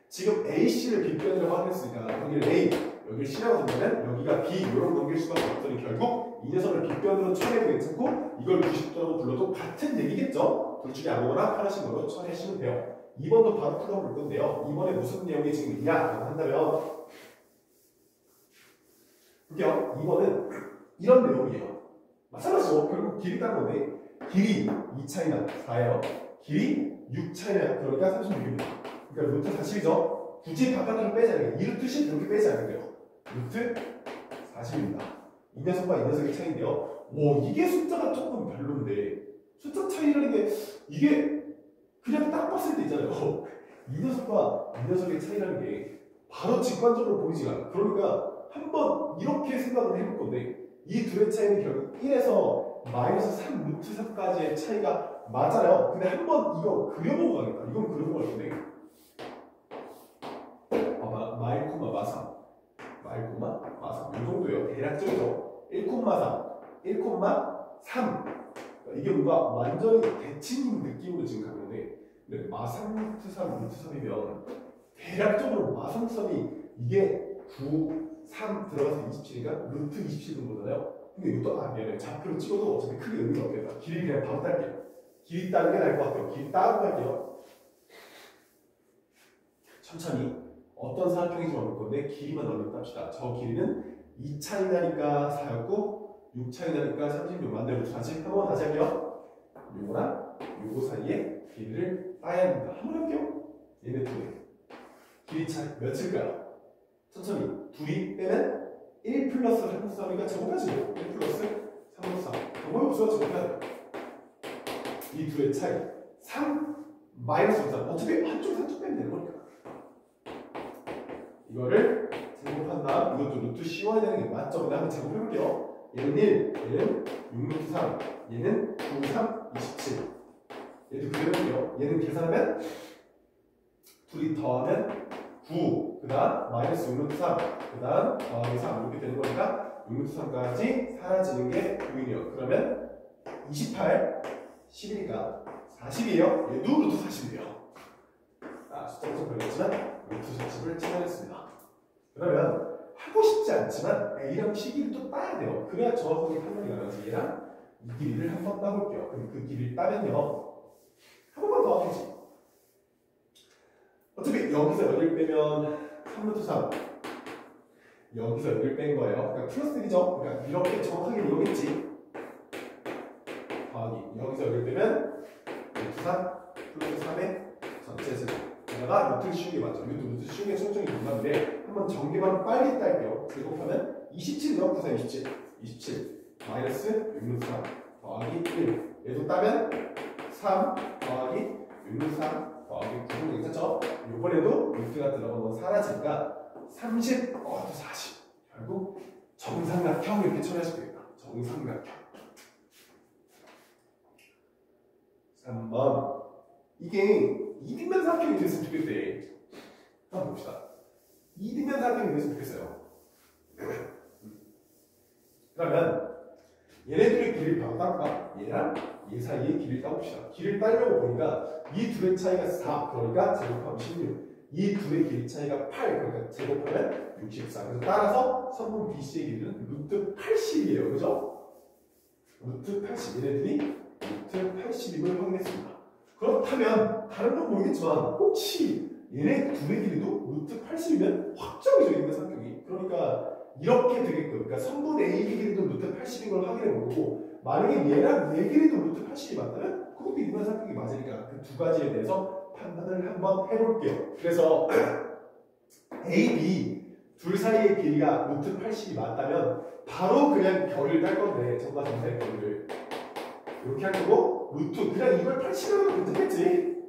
지금 AC를 빗변이라고 하겠으니까 여기를 A, 여기를 C라고 하면 여기가 B 이런 넘길 수밖에 없더니 결국 이 녀석을 빗변으로 쳐내도 괜찮고 이걸 90도라고 불러도 같은 얘기겠죠? 둘 중에 아무거나 편하신 걸로 처리하시면 돼요. 2번도 바로 풀어볼 건데요. 2번에 무슨 내용이 지금 있냐라고 한다면 볼게요. 2번은 이런 내용이에요. 마찬가지로 결국 길이 따는 건데 길이 2차이나 4예요. 길이 6차이나 그러니까 36입니다. 그러니까 루트 40이죠. 굳이 바깥으로 빼지 않아요. 이 루트 10 이렇게 빼지 않는데요. 루트 40입니다. 이 녀석과 이 녀석의 차이인데요. 이게 숫자가 조금 별론데 숫자 차이라는 게 이게 그냥 딱 봤을 때 있잖아요. 이 녀석과 이 녀석의 차이라는 게 바로 직관적으로 보이지가 않아요. 그러니까 한번 이렇게 생각을 해볼 건데 이 둘의 차이는 결국 1에서 마이너스 3 루트 3까지의 차이가 맞아요. 근데 한번 이거 그려보고 가겠다. 이건 그려보고 갈 건데 마일 콤마 마삼 마일 콤마 마삼 이 정도예요. 대략적이죠. 1콤마 3 1콤마 3 이게 뭔가 완전히 대칭 느낌으로 지금 가는데 마삼 루트 3 루트 3이면 대략적으로 마삼선이 이게 9 3 들어가서 27이니까 루트 27 정도잖아요. 근데 이것도 미안해요. 좌표로 찍어도 어차피 크게 의미가 없겠다. 길이 그냥 바로 딸게요. 길이 따는 게 나을 것 같아요. 길이 따고 갈게요. 천천히 어떤 삼각형인지 볼 건데 길이만 얼른 땁시다. 저 길이는 2차이 나니까 4였고 6차이 나니까 36 만대로 다시 한번 다시 할게요. 요거랑 요거 사이에 길이를 따야 합니다. 한번 할게요. 얘네 둘이 길이 차이 몇일까요? 천천히 둘이 빼면 1 플러스 3 플러스 3이니까 제곱하지 1 플러스 3 플러스 3 방법이 없어요. 제곱해야 돼요. 이 둘의 차이 3 마이너스 3 어차피 한쪽 빼면 되는 거니까 이거를 제곱한 다음 이것도 루트 씌워야 되는 게 맞죠? 그다음에 제곱해볼게요. 얘는 1, 얘는 6루트 3, 얘는 9, 3, 27. 얘도 그대로예요. 얘는 계산하면 둘이 더하면 9, 그 다음 마이너스 6루트 3, 그 다음 더하기 3 이렇게 되는 거니까 6루트 3까지 사라지는 게 9이에요. 그러면 28, 10이니까 40이에요. 얘도 루트 40이에요. 숫자 좀 걸렸지만 루트 40을 찾아냈습니다. 그러면 하고 싶지 않지만 A랑 C 길이를 또 따야 돼요. 그래야 정확하게 판단이 가능해서 얘랑 이 길이를 한번 따볼게요. 그럼 그 길이를 따면요 한 번만 더 하겠지. 어차피 여기서 여기를 빼면 3루트 3, 여기서 여기를 뺀 거예요. 그러니까 플러스 1이죠. 그러니까 이렇게 정확하게 이거겠지. 더하기 여기서 여기를 빼면 루트 3 플러스 3의 전체 제곱. 내가 루트를 쉬운 게 맞죠. 루트 쉬운 게 총총이 된다는데 한번 전개만 빨리 딸게요. 제곱하면 27이요. 9, 4, 27. 27 마이너스 6루트 3 더하기 1. 얘도 따면 3 더하기 6루트 3 더하기 9. 괜찮죠? 이번에도 루트가 들어간 건 사라지니까 30, 또 40. 결국 정삼각형 이렇게 처리하시면 되겠다. 정삼각형. 3번. 이게 이등변 삼각형이 됐으면 좋겠대. 한번 봅시다. 이등변 삼각형이 됐으면 좋겠어요. 그러면 얘네들의 길이를 바로 따볼까? 얘랑 얘 사이의 길이를 따봅시다. 길이를 따려고 보니까 이 둘의 차이가 4, 그러니까 제곱하면 16. 이 둘의 길이 차이가 8, 그러니까 제곱하면 64. 그래서 따라서 선분 BC의 길이는 루트 80이에요. 그죠? 루트 80. 얘네들이 루트 80임을 확인했습니다. 그렇다면 다른 건 모르겠지만 혹시 얘네 둘의 길이도 루트 80이면 확정이죠. 이등변 삼각형이. 그러니까 이렇게 되게끔, 그러니까 선분 A의 길이도 루트 80인 걸 확인해 보고, 만약에 얘랑 얘 길이도 루트 80이 맞다면 그것도 이등변 삼각형이 맞으니까 그 두 가지에 대해서 판단을 한번 해볼게요. 그래서 A, B 둘 사이의 길이가 루트 80이 맞다면 바로 그냥 결을 딸 건데, 정과 정사의 결을 이렇게 할 거고, 루트 그냥 이걸 80이라고 해도 괜찮겠지.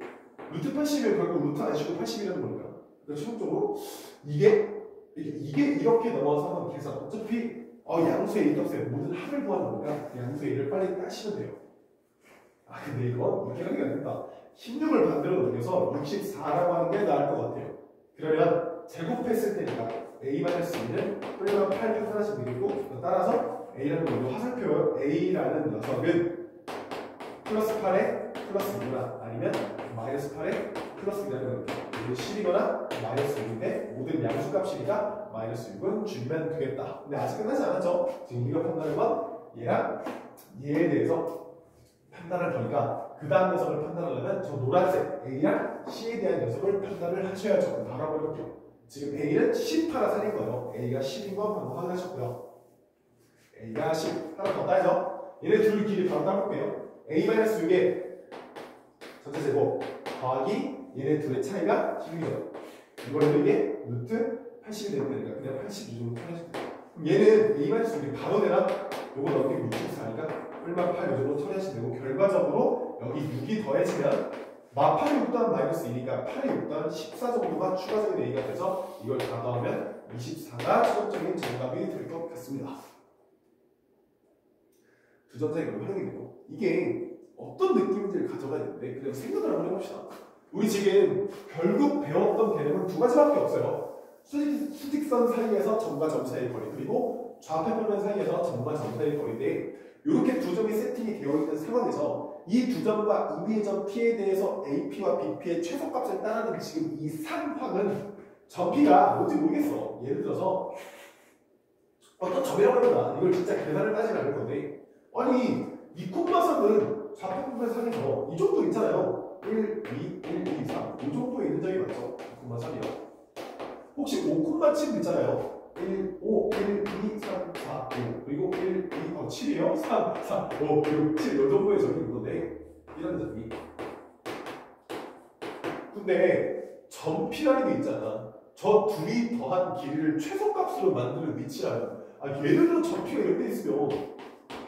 루트 80이면 결국 루트 안 쉬고 80이라는 거니까. 그러니까 최종적으로 이게 이렇게 넘어서 한번 계산. 어차피 양수의 이덕수의 모든 합을 구하는 거니까 양수의 1을 빨리 따시면 돼요. 근데 이건 이렇게 하는 게 아닙니다. 16을 반대로 넘겨서 64라고 하는 게 나을 것 같아요. 그러면 제곱했을 때니까 A-B는 플러스 8을 하나씩 되겠고, 따라서 A라는 건 화살표예요. A라는 녀석은 플러스 8에 플러스 2거나 아니면 마이너스 8에 플러스 2라는 겁니다. 10이거나 마이너스 6인데 모든 양수값이니까 마이너스 6은 줄이면 되겠다. 근데 아직 끝나지 않았죠? 지금 우리가 판단한 건 얘랑 얘에 대해서 판단할 거니까 그 다음 녀석을 판단하려면 저 노란색 A랑 C에 대한 녀석을 판단을 하셔야죠. 바로 해볼게요. 지금 A는 10 하나 살린 거예요. A가 10인 건 방금 확인하셨고요. A가 10 하나 더 따야죠. 얘네 둘 길이 바로 따볼게요. A-6의 전체 제곱 더하기 얘네 둘의 차이가 16이죠. 이걸로 이게 루트 80이 되는 거니까 그냥 80 정도 처리하시면 돼요. 그럼 얘는 A-6이 바로 되나? 요거 넘기면 64니까 뿔만 8 정도 처리하시면 되고, 결과적으로 여기 6이 더해지면 마팔이 6 더한 마이너스 2니까 8이 6 더한 14 정도가 추가적인 A가 돼서 이걸 다 더하면 24가 최종적인 정답이 될 것 같습니다. 두 전자의 그럼 활용이 되고, 이게 어떤 느낌인지를 가져가야 되는데 그냥 생각을 한번 해봅시다. 우리 지금 결국 배웠던 개념은 두 가지밖에 없어요. 수직선 사이에서 점과 점 사이의 거리, 그리고 좌표평면 사이에서 점과 점 사이의 거리인데, 이렇게 두 점이 세팅이 되어 있는 상황에서 이 두 점과 이위의 점 P에 대해서 AP와 BP의 최소값을 따르는 지금 이 상황은 점 P가 뭔지 모르겠어. 예를 들어서 어떤 점이라고 합니다. 이걸 진짜 계산을 따지지 않을 건데, 아니 이 콤마선은 좌표평면 상에서 이 정도 있잖아요. 1, 2, 1, 2, 3 이 정도에 있는 점이 맞죠? 2,3이요. 혹시 5,7 있잖아요. 1, 5, 1, 2, 3, 4, 5 그리고 1, 2, 7이요? 3, 4, 5, 6, 7 이 정도의 점이 있는데, 이런 점이. 근데 점P라는 게 있잖아. 저 둘이 더한 길이를 최소값으로 만드는 위치라면, 예를 들어 점P가 이렇게 있으면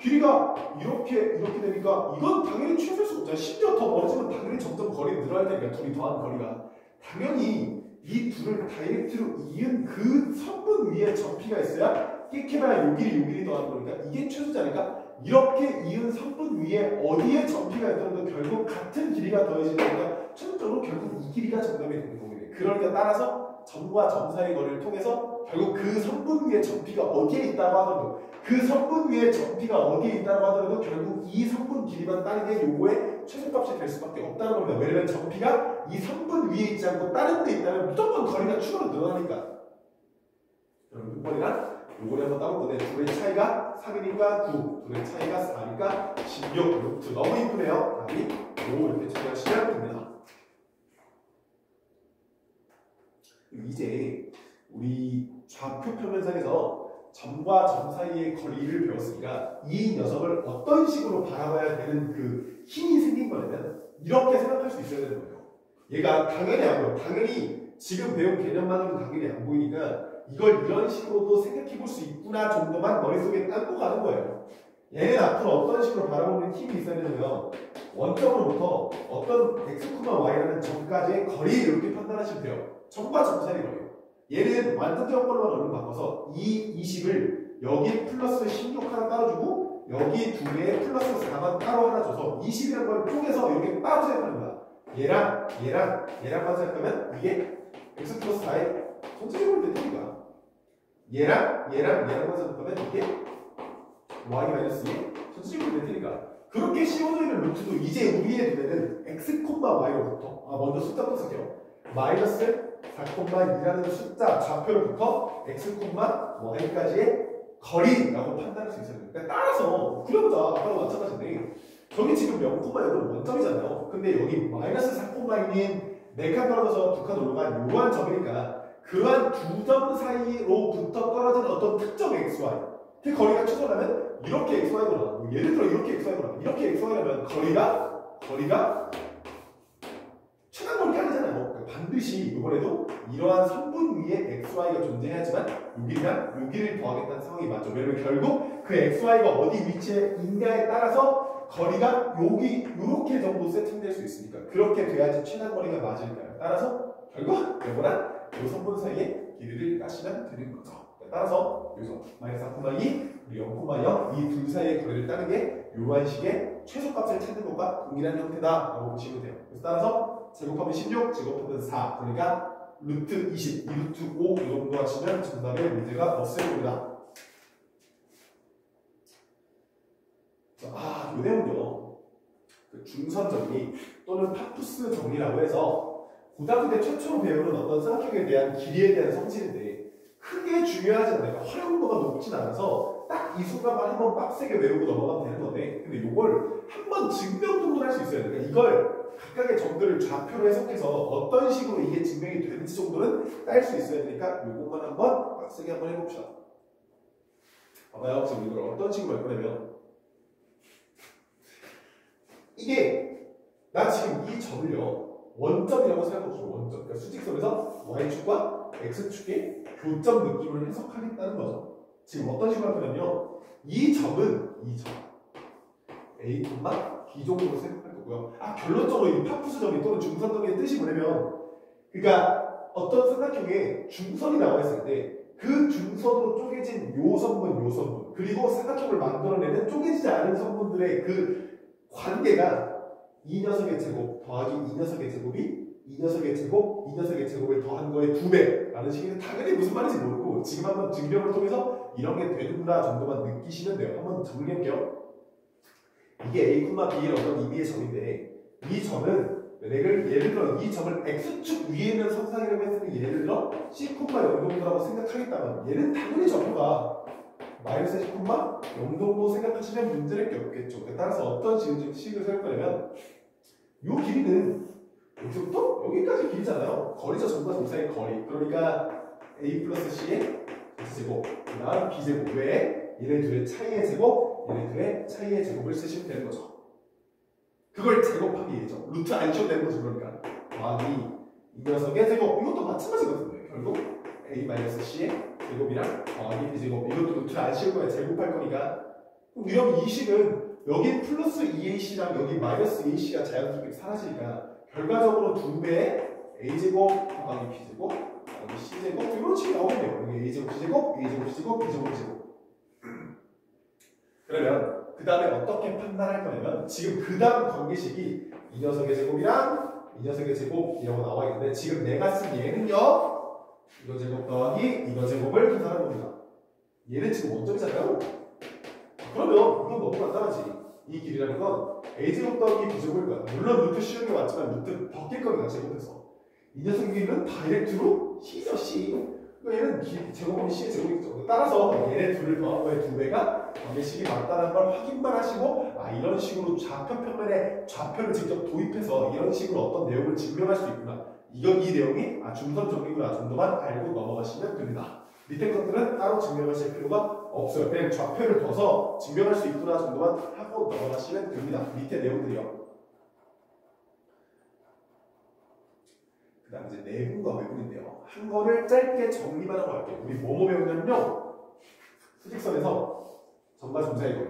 길이가 이렇게 되니까 이건 당연히 최소일 수 없잖아. 심지어 더 멀어지면 당연히 점점 거리가 늘어날 테니까, 둘이 더한 거리가. 당연히 이 둘을 다이렉트로 이은 그 선분 위에 점P가 있어야 끼케봐야 요 길이 더하는 거니까 이게 최소자니까 이렇게 이은 선분 위에 어디에 점피가 있더라도 결국 같은 길이가 더해지니까 최종적으로 결국 이 길이가 정답이 되는 거거든요. 그러니까 따라서 점과 점 사이의 거리를 통해서 결국 그 선분 위에 점피가 어디에 있다고 하더라도 그 선분 위에 점피가 어디에 있다고 하더라도 결국 이 선분 길이만 따는 게 요거의 최소값이 될 수밖에 없다는 겁니다. 왜냐면 점피가 이 선분 위에 있지 않고 다른 데 있다면 무조건 거리가 추가로 늘어나니까. 여러분 6번이랑 요거를 한번 따볼 건데 둘의 차이가 3이니까 9, 둘의 차이가 4니까 16, 루트. 너무 이쁘네요. 답이 5 이렇게 처리하시면 됩니다. 이제 우리 좌표 표면상에서 점과 점 사이의 거리를 배웠으니까 이 녀석을 어떤 식으로 바라봐야 되는 그 힘이 생긴 거냐면 이렇게 생각할 수 있어야 되는 거예요. 얘가 당연히 안 보여. 당연히 지금 배운 개념만으로는 당연히 안 보이니까 이걸 이런 식으로도 생각해 볼 수 있구나 정도만 머릿속에 안고 가는 거예요. 얘는 앞으로 어떤 식으로 바라보는 힘이 있어야 되냐면 원점으로부터 어떤 x, y라는 점까지의 거리 이렇게 판단하시면 돼요. 점과 점 사이의 거리. 얘는 완전적 걸로만 얼른 바꿔서 이 20을 여기 플러스 16 하나 따라주고 여기 두 개에 플러스 4만 따로 하나 줘서 20이라는 걸 통해서 이렇게 따로 생각하는 거야. 얘랑 생각하면 이게 x 플러스 4의 전체적으로 되는 거야. 얘랑 생각하면 이게 y 마이너스 2의 전체적으로 될 테니까 그렇게 씌워져 있는 루트도 이제 우리의 눈에는 x, y로부터 먼저 숫자부터 쓸게요. 마이너스 4,2라는 숫자 좌표로부터 x, y까지의 거리라고 판단할 수 있어요. 그러니까 따라서 그려보자. 아까랑 마찬가지인데 저기 지금 0,0은 원점이잖아요. 근데 여기 마이너스 4,2인 4칸 떨어져서 2칸 올라간 이러한 점이니까 그러한 두 점 사이로부터 떨어진 어떤 특정 xy 그 거리가 최소라면 이렇게 xy구나. 예를 들어 이렇게 xy구나. 이렇게 xy라면 거리가 최단 거리가 아니잖아요. 그러니까 반드시 이번에도 이러한 선분 위에 xy가 존재해야지만 여기랑 여기를 더하겠다는 상황이 맞죠. 왜냐면 결국 그 xy가 어디 위치에 있냐에 따라서 거리가 여기 이렇게 정도 세팅될 수 있으니까 그렇게 돼야지 최단 거리가 맞으니까요. 따라서 결국 이거랑 이 선분 사이의 길이를 따시면 되는 거죠. 따라서 여기서 마이너스 4,2, 우리 0,0 이 둘 사이의 거리를 따는 게 이러한 식의 최소값을 찾는 것과 동일한 형태다라고 보시면 돼요. 그래서 따라서 제곱하면 16, 제곱하면 4, 그러니까 루트 20, 2루트 5 이 정도 하시면 정답에 문제가 없을 겁니다. 이 내용은요, 그 중선 정리 또는 파푸스 정리라고 해서 고등학교 때 최초로 배우는 어떤 삼각형에 대한 길이에 대한 성질인데 크게 중요하지 않아요. 활용도가 높진 않아서 딱 이 순간만 한번 빡세게 외우고 넘어가면 되는 건데 근데 이걸 한번 증명 정도를 할 수 있어야 돼요. 그러니까 이걸 각각의 점들을 좌표로 해석해서 어떤 식으로 이게 증명이 되는지 정도는 딸 수 있어야 되니까 이것만 한번 빡세게 한번 해봅시다. 봐봐요. 지금 이걸 어떤 식으로 할 거냐면 이게 나 지금 이 점을요 원점이라고 생각해보죠. 원점. 그러니까 수직선에서 y축과 x축의 교점 느낌을 해석하겠다는 거죠. 지금 어떤 식으로 할 거냐면요. 이 점은 이 점 A, B 정도로 생각할 거고요. 결론적으로 이 파푸스 정리 또는 중선 정리의 뜻이 뭐냐면 그러니까 어떤 삼각형에 중선이 나와 있을 때 그 중선으로 쪼개진 요 선분 그리고 삼각형을 만들어내는 쪼개지지 않은 선분들의 그 관계가 이 녀석의 제곱 더하기 이 녀석의 제곱이 이 녀석의 제곱, 이 녀석의 제곱을 더한 거의 2배라는 식인데 당연히 무슨 말인지 모르고 지금 한번 증명을 통해서 이런 게 되는구나 정도만 느끼시면 돼요. 한번 정리해볼게요. 이게 A, B의 어떤 의미의 점인데 이 점은 예를 들어 이 점을 X축 위에 있는 선상이라고 했으니 예를 들어 C, 0정도라고 생각하겠다면 얘는 당연히 좌표가 마이너스 10, 0정도 생각하시면 문제될 게 없겠죠. 따라서 어떤 식을 세울 거냐면 이 길이는 여기서부터 여기까지 길이잖아요. 거리죠. 점과 점 사이의 거리. 그러니까 A 플러스 C의 X제곱 그 다음 B제곱 외에 얘네 둘의 차이의 제곱 얘네 둘의 차이의 제곱을 쓰시면 되는 거죠. 그걸 제곱하기 예죠. 루트 안 씌워도 되는 거죠. 그러니까 더하기 이 녀석의 제곱 이것도 마찬가지거든요. 결국 A-C의 제곱이랑 더하기 B제곱 이것도 루트 안 씌울 거야. 제곱할 거니까 이러면 이 식은 여기 플러스 2AC랑 여기 마이너스 2AC가 자연스럽게 사라지니까 결과적으로 2배의 A제곱 더하기 B제곱 더하기 C제곱 이런 식이 나오겠네요. 여기 A제곱 C제곱, A제곱 C제곱, B제곱 B제곱 그러면 그 다음에 어떻게 판단할 거냐면 지금 그 다음 관계식이 이 녀석의 제곱이랑 이 녀석의 제곱이라고 나와 있는데 지금 내가 쓴 얘는요 이거 제곱 더하기 이거 제곱을 계산하는 겁니다. 얘는 지금 원점이잖아요. 그러면 이건 너무 간단하지. 이 길이라는 건 a제곱 더하기 b제곱일 거야. 물론 루트 씌우는 게 맞지만 루트 벗길 겁니다. 제곱해서 이 녀석의 길이는 다이렉트로 c죠 c. 얘는 제곱은 c의 제곱이죠. 따라서 얘네 둘을 더한 거의 2배가 관계식이 맞다는 걸 확인만 하시고 이런 식으로 좌표 평면에 좌표를 직접 도입해서 이런 식으로 어떤 내용을 증명할 수 있구나. 이 내용이 중선 정리구나 정도만 알고 넘어가시면 됩니다. 밑에 것들은 따로 증명하실 필요가 없어요. 그냥 좌표를 둬서 증명할 수 있구나 정도만 하고 넘어가시면 됩니다. 밑에 내용들이요. 그 다음 이제 내분과 외분인데요. 한 거를 짧게 정리만 하고 갈게요. 우리 뭐뭐 배우냐면요. 수직선에서 점과 점사의 거리.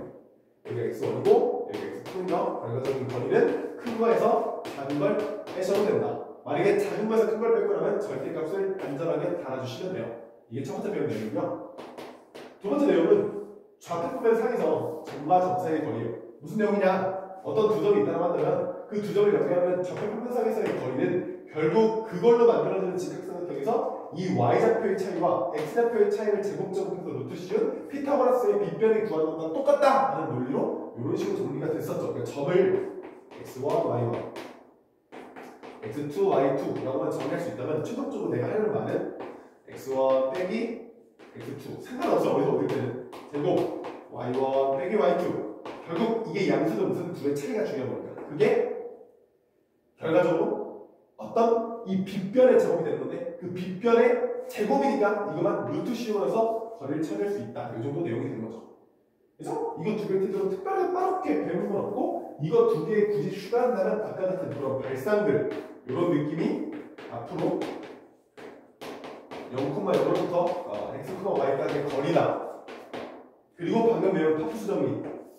여기가 x1이고 여기가 x2며 결과적인 거리는 큰 거에서 작은 걸 빼셔도 된다. 만약에 작은 거에서 큰 걸 뺄 거라면 절대값을 안전하게 달아주시면 돼요. 이게 첫 번째 배운 내용이고요. 두 번째 내용은 좌표표면 상에서 점과 점사의 거리예요. 무슨 내용이냐? 어떤 두 점이 있다고 한다면 그 두 점을 어떻게 하면 좌표표면 상에서의 거리는 결국 그걸로 만들어지는 직각선을 통해서 이 y좌표의 차이와 x좌표의 차이를 제곱적으로 해서 루트 씌운 피타고라스의 빗변이 구하는 것과 똑같다! 하는 논리로 이런 식으로 정리가 됐었죠. 그러니까 점을 x1, y1, x2, y2 라고만 정리할 수 있다면 최종적으로 내가 하려는 말은 x1 빼기 x2 상관없어. 어디서 어딜 때는 제곱 y1 빼기 y2 결국 이게 양수도 무슨 둘의 차이가 중요한 거니까 그게 결과적으로 어떤 이 빗변의 제곱이 되는 건데 그 빗변의 제곱이니까 이것만 루트 씌워서 거리를 찾을 수 있다. 이 정도 내용이 되는 거죠. 그래서 이거 두 개 틀리고 특별하게 빠르게 배우는 건 없고 이거 두 개 굳이 추가한다면 아까 같은 그런 발상들 이런 느낌이 앞으로 0,0부터 x, y까지의 거리다. 그리고 방금 배운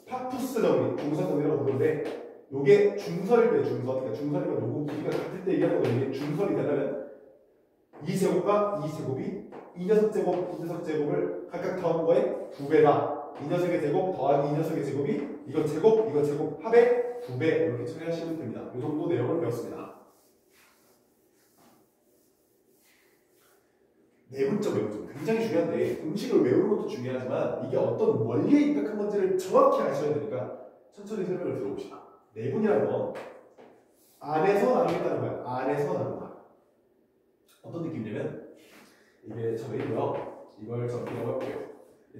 파푸스 정리, 중선 정리라고 부르는데 요게 중설일 때 그러니까 중설이면 요거 길이가 같을 때 얘기하는 거예요. 이게 중설이 되려면 이 제곱과 이 제곱이 이 녀석 제곱, 이 녀석 제곱을 각각 더한 거에 2배다. 이 녀석의 제곱 더하기 이 녀석의 제곱이 이거 제곱 합의 2배 이렇게 처리하시면 됩니다. 이 정도 내용을 배웠습니다. 내분적 외분적 굉장히 중요한데 공식을 외우는 것도 중요하지만 이게 어떤 원리에 입각한 건지를 정확히 아셔야 되니까 천천히 설명을 들어봅시다. 내분이라는 건 안에서 나누겠다는 거야. 안에서 나눈다. 어떤 느낌이냐면 이게 저희고요. 이걸 저렇게 넣어볼게요.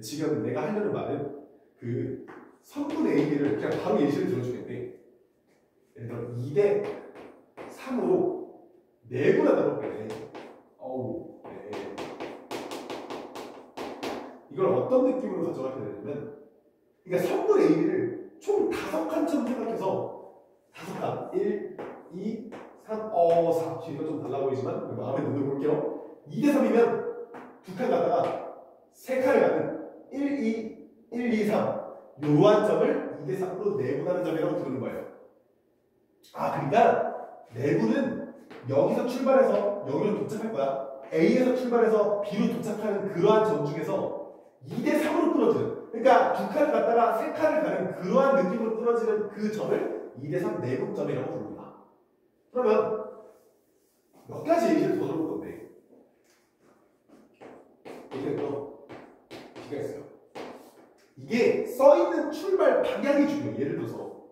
지금 내가 하려는 말은 그 선분 AB를 그냥 바로 예시를 들어주겠는데 예를 들어 2대 3으로 내분한다고 그래. 어우 네. 이걸 어떤 느낌으로 가져가야 되냐면 그러니까 선분 AB를 총 5칸처럼 생각해서 5칸 1, 2, 3, 4 길이가 좀 달라 보이지만 마음에 눈을 볼게요. 2대 3이면 2칸 갖다가 3칸을 가는 1, 2, 3 요한 점을 2대 3으로 내분하는 점이라고 부르는 거예요. 그러니까 내분은 여기서 출발해서 여기로 도착할 거야. A에서 출발해서 B로 도착하는 그러한 점 중에서 2대 3으로 끊어지는 그러니까 2칸을 갖다가 3칸을 가는 그러한 느낌으로 끊어지는 그 점을 2대 3 내분점이라고 부릅니다. 그러면 몇 가지 예시를 더 들어볼 건데 예를 들어 B가 있어요. 이게 써있는 출발 방향이 중요해요. 예를 들어서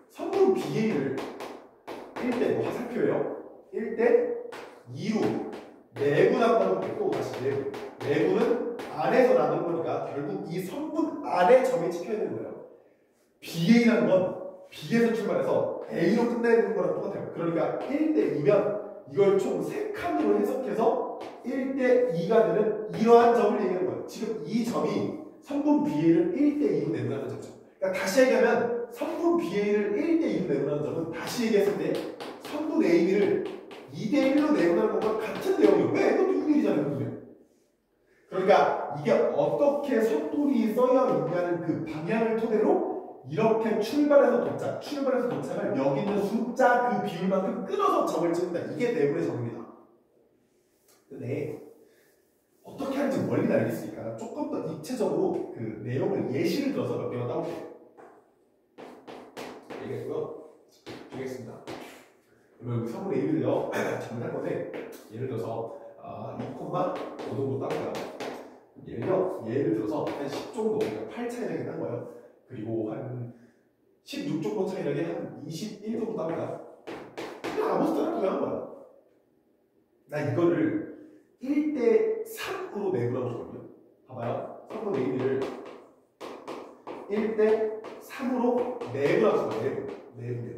선분 BA를 1대 뭐 화살표예요. 1대 2로 내분한다고 했고 다시 내분은 안에서 나누는 거니까 결국 이 선분 안에 점이 찍혀야 되는 거예요. BA라는 건 B에서 출발해서 A로 끝내야 되는 거랑 똑같아요. 그러니까 1대 2면 이걸 총 3칸으로 해석해서 1대 2가 되는 이러한 점을 얘기하는 거예요. 지금 이 점이 선분 BA를 1대 2로 내분하는 점이죠. 그러니까 다시 얘기하면 선분 BA를 1대 2로 내분하는 점은 다시 얘기했을 때 선분 AB를 2대 1로 내분하는 것과 같은 내용이에요. 왜? 이것도 6일이잖아요. 그러면. 그러니까 이게 어떻게 선분이 써여 있냐는 그 방향을 토대로 이렇게 출발해서 도착을 여기 있는 숫자 그 비율만큼 끊어서 점을 찍는다. 이게 내분의 점입니다. 근데 어떻게 하는지 원리는 알겠으니까 조금 더 입체적으로 그 내용을 예시를 들어서 몇 개만 따볼게요. 얘기했고요. 주겠습니다. 그러면 여기 3분의 1을요 정리할 건데 예를 들어서 2,5 정도 따고요. 예를 들어서 한 10 정도, 그러니까 8 차이나게 딴 거예요. 그리고 한 16 정도 차이나게 한 21 정도 따고요. 그냥 아무 숫자나 그냥 한 거야. 나 이거를 1대 3으로 내부라고 줬거든요. 봐봐요. 3분의 1을 1대 3으로 내부라고 줬거든요. 내부.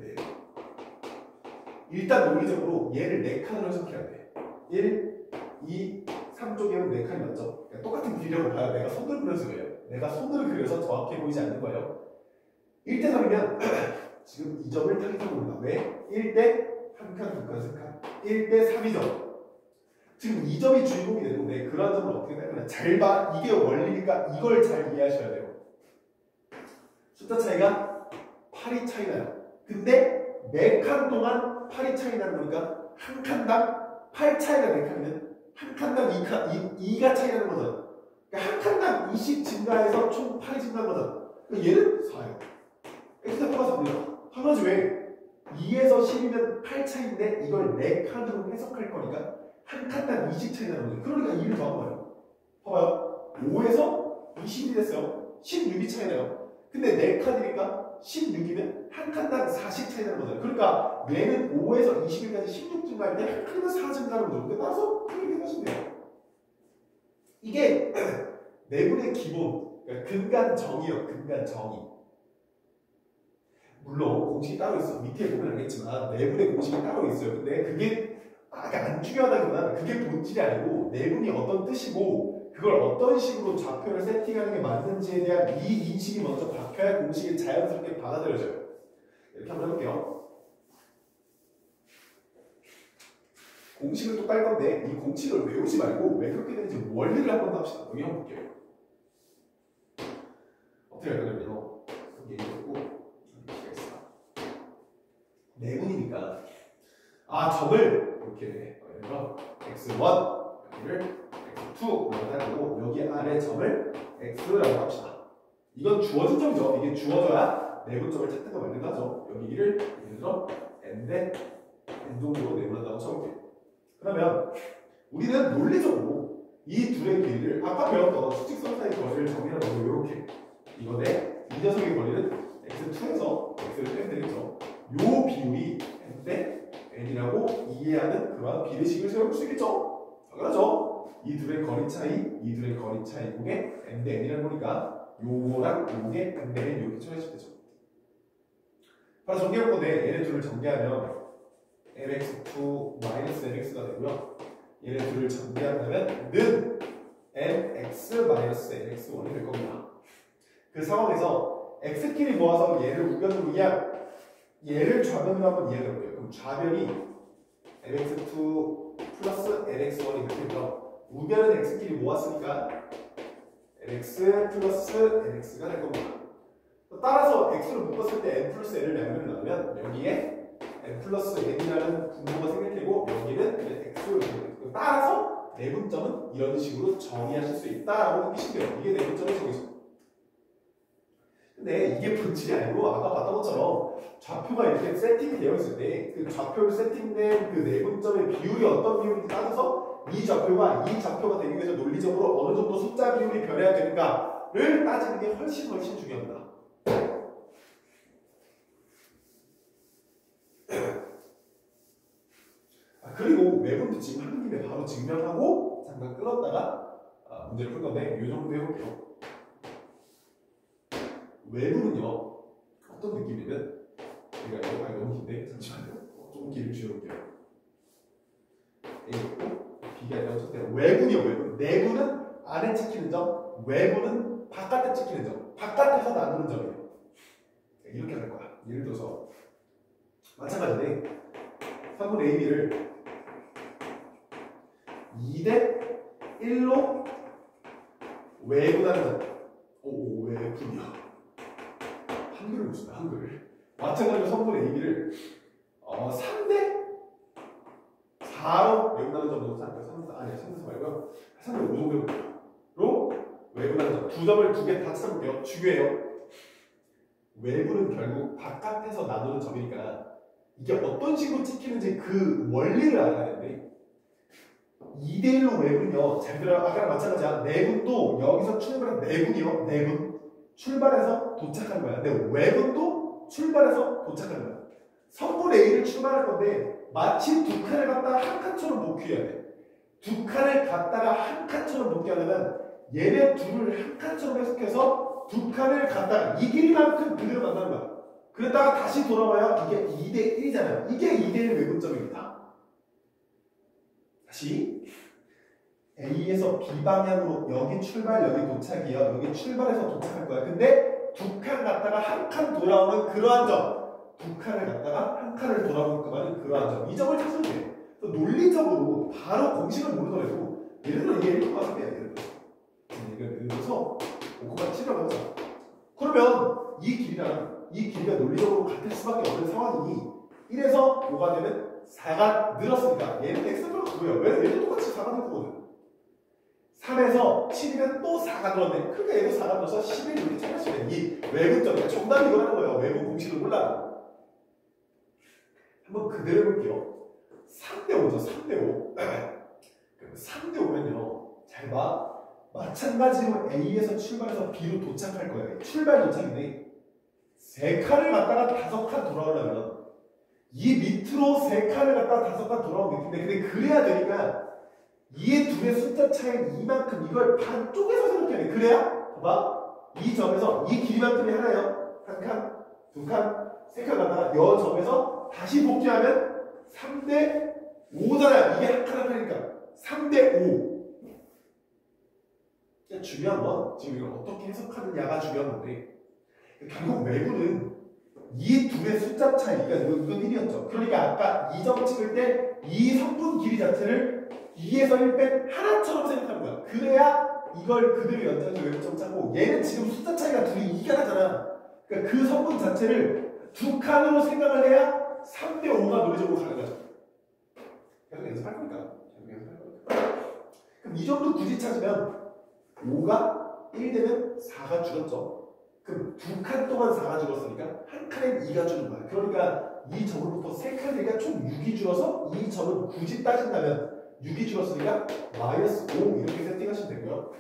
일단 논리적으로 얘를 4칸으로 해석해야 돼. 1, 2, 3 쪽에는 4칸이 맞죠? 그러니까 똑같은 길이라고 봐요. 내가 손을 그려서 그래요. 내가 손을 그려서 정확해 보이지 않는 거예요. 1대 3이면 지금 이 점을 타깃하고 있다. 왜? 1대 1칸, 2칸, 3칸. 1대 3이죠. 지금 이 점이 주인공이 되는데 그런 점을 어떻게 빼면 잘 봐. 이게 원리니까 이걸 잘 이해하셔야 돼요. 숫자 차이가 8이 차이 나요. 근데 4칸 동안 8이 차이 나는 거니까 한 칸당 8 차이가 4칸이면 한 칸당 2가 차이 나는 거잖아. 그러니까 한 칸당 20 증가해서 총 8이 증가한 거잖아. 그러니까 얘는 4예요. x좌표가 4입니다. 당연하지 왜? 2에서 10이면 8 차이인데 이걸 4칸으로 해석할 거니까 한 칸당 20 차이 나는 거죠. 그러니까 2를 더한 거예요. 봐봐요. 5에서 20이 됐어요. 16이 차이 나요. 근데 4칸이니까 16이면 한 칸당 40 차이 나는 거잖아요. 그러니까 얘는 5에서 20일까지 16 증가할 때 한 칸은 4 증가하는 거죠. 근데 따라서 그렇게 하시면 돼요. 이게 내분의 기본, 그러니까 근간정의요. 근간정의. 물론 공식이 따로 있어. 밑에 보면 알겠지만 내분의 공식이 따로 있어요. 근데 그게 안 중요하다기보다는 그게 본질이 아니고 내분이 어떤 뜻이고 그걸 어떤 식으로 좌표를 세팅하는 게 맞는지에 대한 이 인식이 먼저 박혀야 공식이 자연스럽게 받아들여져요. 이렇게 한번 해볼게요. 공식을 또 깔 건데 이 공식을 외우지 말고 왜 그렇게 되는지 원리를 한번 더 합시다. 여기 한번 볼게요. 어떻게 할 거냐면요. 여기 있고 여기가 있어. 내분이니까 점을 이렇게 x1 여기를 x2라고 하고 여기 아래 점을 x라고 합시다. 이건 주어진 점이죠. 이게 주어져야 내분점을 찾든가 말든가 하죠. 여기를 예를 들어 n대 n 정도로 내분한다고 쳐볼게요. 그러면 우리는 논리적으로 이 둘의 길이를 아까 배웠던 수직선 사이 거리를 정의하는 거고 이렇게 이거 대 이 녀석의 거리는 x2에서 x를 빼면 되겠죠. 요 비율이 n대 n이라고 이해하는 그러한 비례식을 세워볼 수 있겠죠? 당연하죠. 이 둘의 거리 차이 곱에 n 대 n이라는 거니까 요거랑 요게 n 대 n 이렇게 처리하시면 되죠. 바로 정리할 건데 얘네 둘을 정리하면 mx2-nx가 되고요. 얘네 둘을 정리한다면 는 nx-nx1이 될 겁니다. 그 상황에서 x끼리 모아서 얘를 우변으로 얘를 좌변으로 한번 이해해볼게요. 그럼 좌변이 mx2 플러스 nx1이 이렇게 되죠. 우변은 x끼리 모았으니까 nx 플러스 nx가 될 겁니다. 따라서 x를 묶었을 때 n 플러스 n을 양변을 나누면 여기에 n 플러스 n이라는 분모가 생길 테고 여기는 x로 되고 따라서 내분점은 이런 식으로 정의하실 수 있다라고 느끼시면 돼요. 이게 내분점의 정의죠. 근데 이게 본질이 아니고 아까 봤던 것처럼 좌표가 이렇게 세팅이 되어 있을 때 그 좌표를 세팅된 그 내분점의 비율이 어떤 비율인지 따져서 이 좌표가 되기 위해서 논리적으로 어느 정도 숫자 비율이 변해야 되는가를 따지는 게 훨씬 중요합니다. 그리고 외분도 지금 하는 김에 바로 증명하고 잠깐 끊었다가 문제를 풀 건데 이 정도 해볼게요. 외분은요 어떤 느낌이냐면 제가 이거 너무 긴데 잠시만요. 조금 길게 줄여볼게요. A고 B가 아니라 어쨌든 외분이요. 외분. 내분은 안에 찍히는 점, 외분은 바깥에 찍히는 점, 바깥에서 나누는 점이에요. 이렇게 할 거야. 예를 들어서 마찬가지인데 3분의 AB를 2대 1로 외분하는 점. 오, 외분이요. 한글을 봅시다. 한글. 마찬가지로 3분의 AB를 3대 바로 외분하는 점으로 아니야 3대4 말고요 3대5 정도로 외분하는 점 두 점을 두 개 다 찾아볼게요. 중요해요. 외분은 결국 바깥에서 나누는 점이니까 이게 어떤 식으로 찍히는지 그 원리를 알아야 되는데 2대1로 외분이요. 잘 들어요. 아까랑 마찬가지야. 내분도 여기서 출발한 내분이요. 내분. 출발해서 도착하는 거야. 근데 외분도 출발해서 도착하는 거야. 성분 A를 출발할 건데 마치 두 칸을 갖다가 한 칸처럼 복귀해야 돼. 두 칸을 갖다가 한 칸처럼 복귀하려면 얘네 둘을 한 칸처럼 해석해서 두 칸을 갖다가 이 길이만큼 그대로 만나는 거야. 그랬다가 다시 돌아와야 이게 2대1이잖아요. 이게 2대1 외분점입니다. 다시 A에서 B 방향으로 여기 출발 여기 도착이에요. 여기 출발해서 도착할 거야. 근데 두 칸 갔다가 한 칸 돌아오는 그러한 점. 두 칸을 갔다가 한 칸을 돌아오는 그러한 점. 이 점을 찾으면 돼. 논리적으로 바로 공식을 모르더라도 예를 들어 이게 1,3이야. 예를 들어서 5,7이라고 하자. 그러면 이 길이가 논리적으로 같을 수밖에 없는 상황이니 1에서 5가 되면 4가 늘었으니까 얘는 x가 9예요. 왜? 얘도 똑같이 4가 늘 거거든. 3에서 7이면 또 4가 늘었네. 그러니까 얘도 4가 늘어서 11 이렇게 찾으시면 이 외분점, 정답이 이거라는 거예요. 외분 공식을 몰라. 한번 그대로 해볼게요. 3대5죠. 3대5. 3대5면요. 잘 봐. 마찬가지로 A에서 출발해서 B로 도착할 거예요. 출발 도착인데 3칸을 갔다가 5칸 돌아오려면 이 밑으로 3칸을 갔다가 5칸 돌아오면 되는데 근데 그래야 되니까 이 둘의 숫자 차이 이만큼 이걸 반 쪼개서 생각해야 돼. 그래야 봐봐. 이 점에서 이 길이만큼이 하나예요. 한 칸, 두 칸, 세 칸 갔다가 이 점에서 다시 복귀하면 3대5잖아요. 이게 한 칸 한 칸이니까 3대5. 중요한 건 지금 이걸 어떻게 해석하느냐가 중요한 건데 결국 외부는 이 둘의 숫자 차이, 그러니까 이건 1이었죠. 그러니까 아까 이 점 찍을 때 이 성분 길이 자체를 2에서 1 뺀 하나처럼 생각하는 거야. 그래야 이걸 그대로 연장해서 외부점 짜고 얘는 지금 숫자 차이가 둘이 2가 나잖아. 그러니까 그 성분 자체를 두 칸으로 생각을 해야 3대5가 논리적으로 가는 거죠. 계속 연습할 거니까. 그럼 이 정도 굳이 찾으면 5가 1 되면 4가 줄었죠. 그럼 두 칸 동안 4가 줄었으니까 한 칸엔 2가 주는 거야. 그러니까 이 점으로부터 세 칸이니까 총 6이 줄어서 이 점은 굳이 따진다면 6이 줄었으니까 마이너스 5 이렇게 세팅하시면 되고요.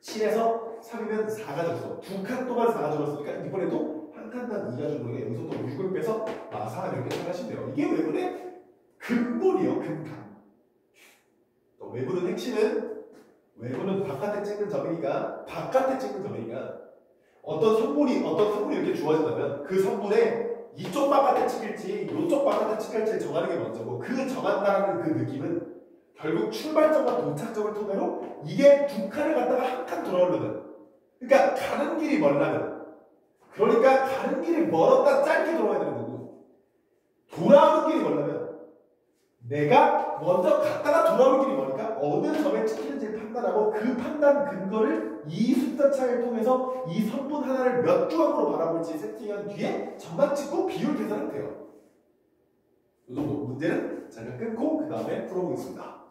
7에서 3이면 4가 줄었어. 두 칸 동안 4가 줄었으니까 이번에도 한 칸당 2가 주는 거니까 여기서 또 6을 빼서 4 이렇게 생각하시면 돼요. 이게 외분의 근본이에요. 근간. 또 외분은 핵심은 외부는 바깥에 찍는 점이니까 어떤 성분이 이렇게 주어진다면 그 성분에 이쪽 바깥에 찍힐지 이쪽 바깥에 찍힐지 정하는 게 먼저고 그 정한다는 그 느낌은 결국 출발점과 도착점을 토대로 이게 두 칸을 갔다가 한 칸 돌아오려면 그러니까 가는 길이 멀라면 그러니까 가는 길이 멀었다 짧게 돌아야 되는 거고 돌아오는 길이 멀라면 내가 먼저 갔다가 돌아오는 길이 뭐니까 어느 점에 찍히는지를 판단하고 그 판단 근거를 이 숫자 차이를 통해서 이 성분 하나를 몇 조각으로 바라볼지 세팅한 뒤에 점만 찍고 비율 계산하면 돼요. 이 정도 문제는 잠깐 끊고 그 다음에 풀어보겠습니다.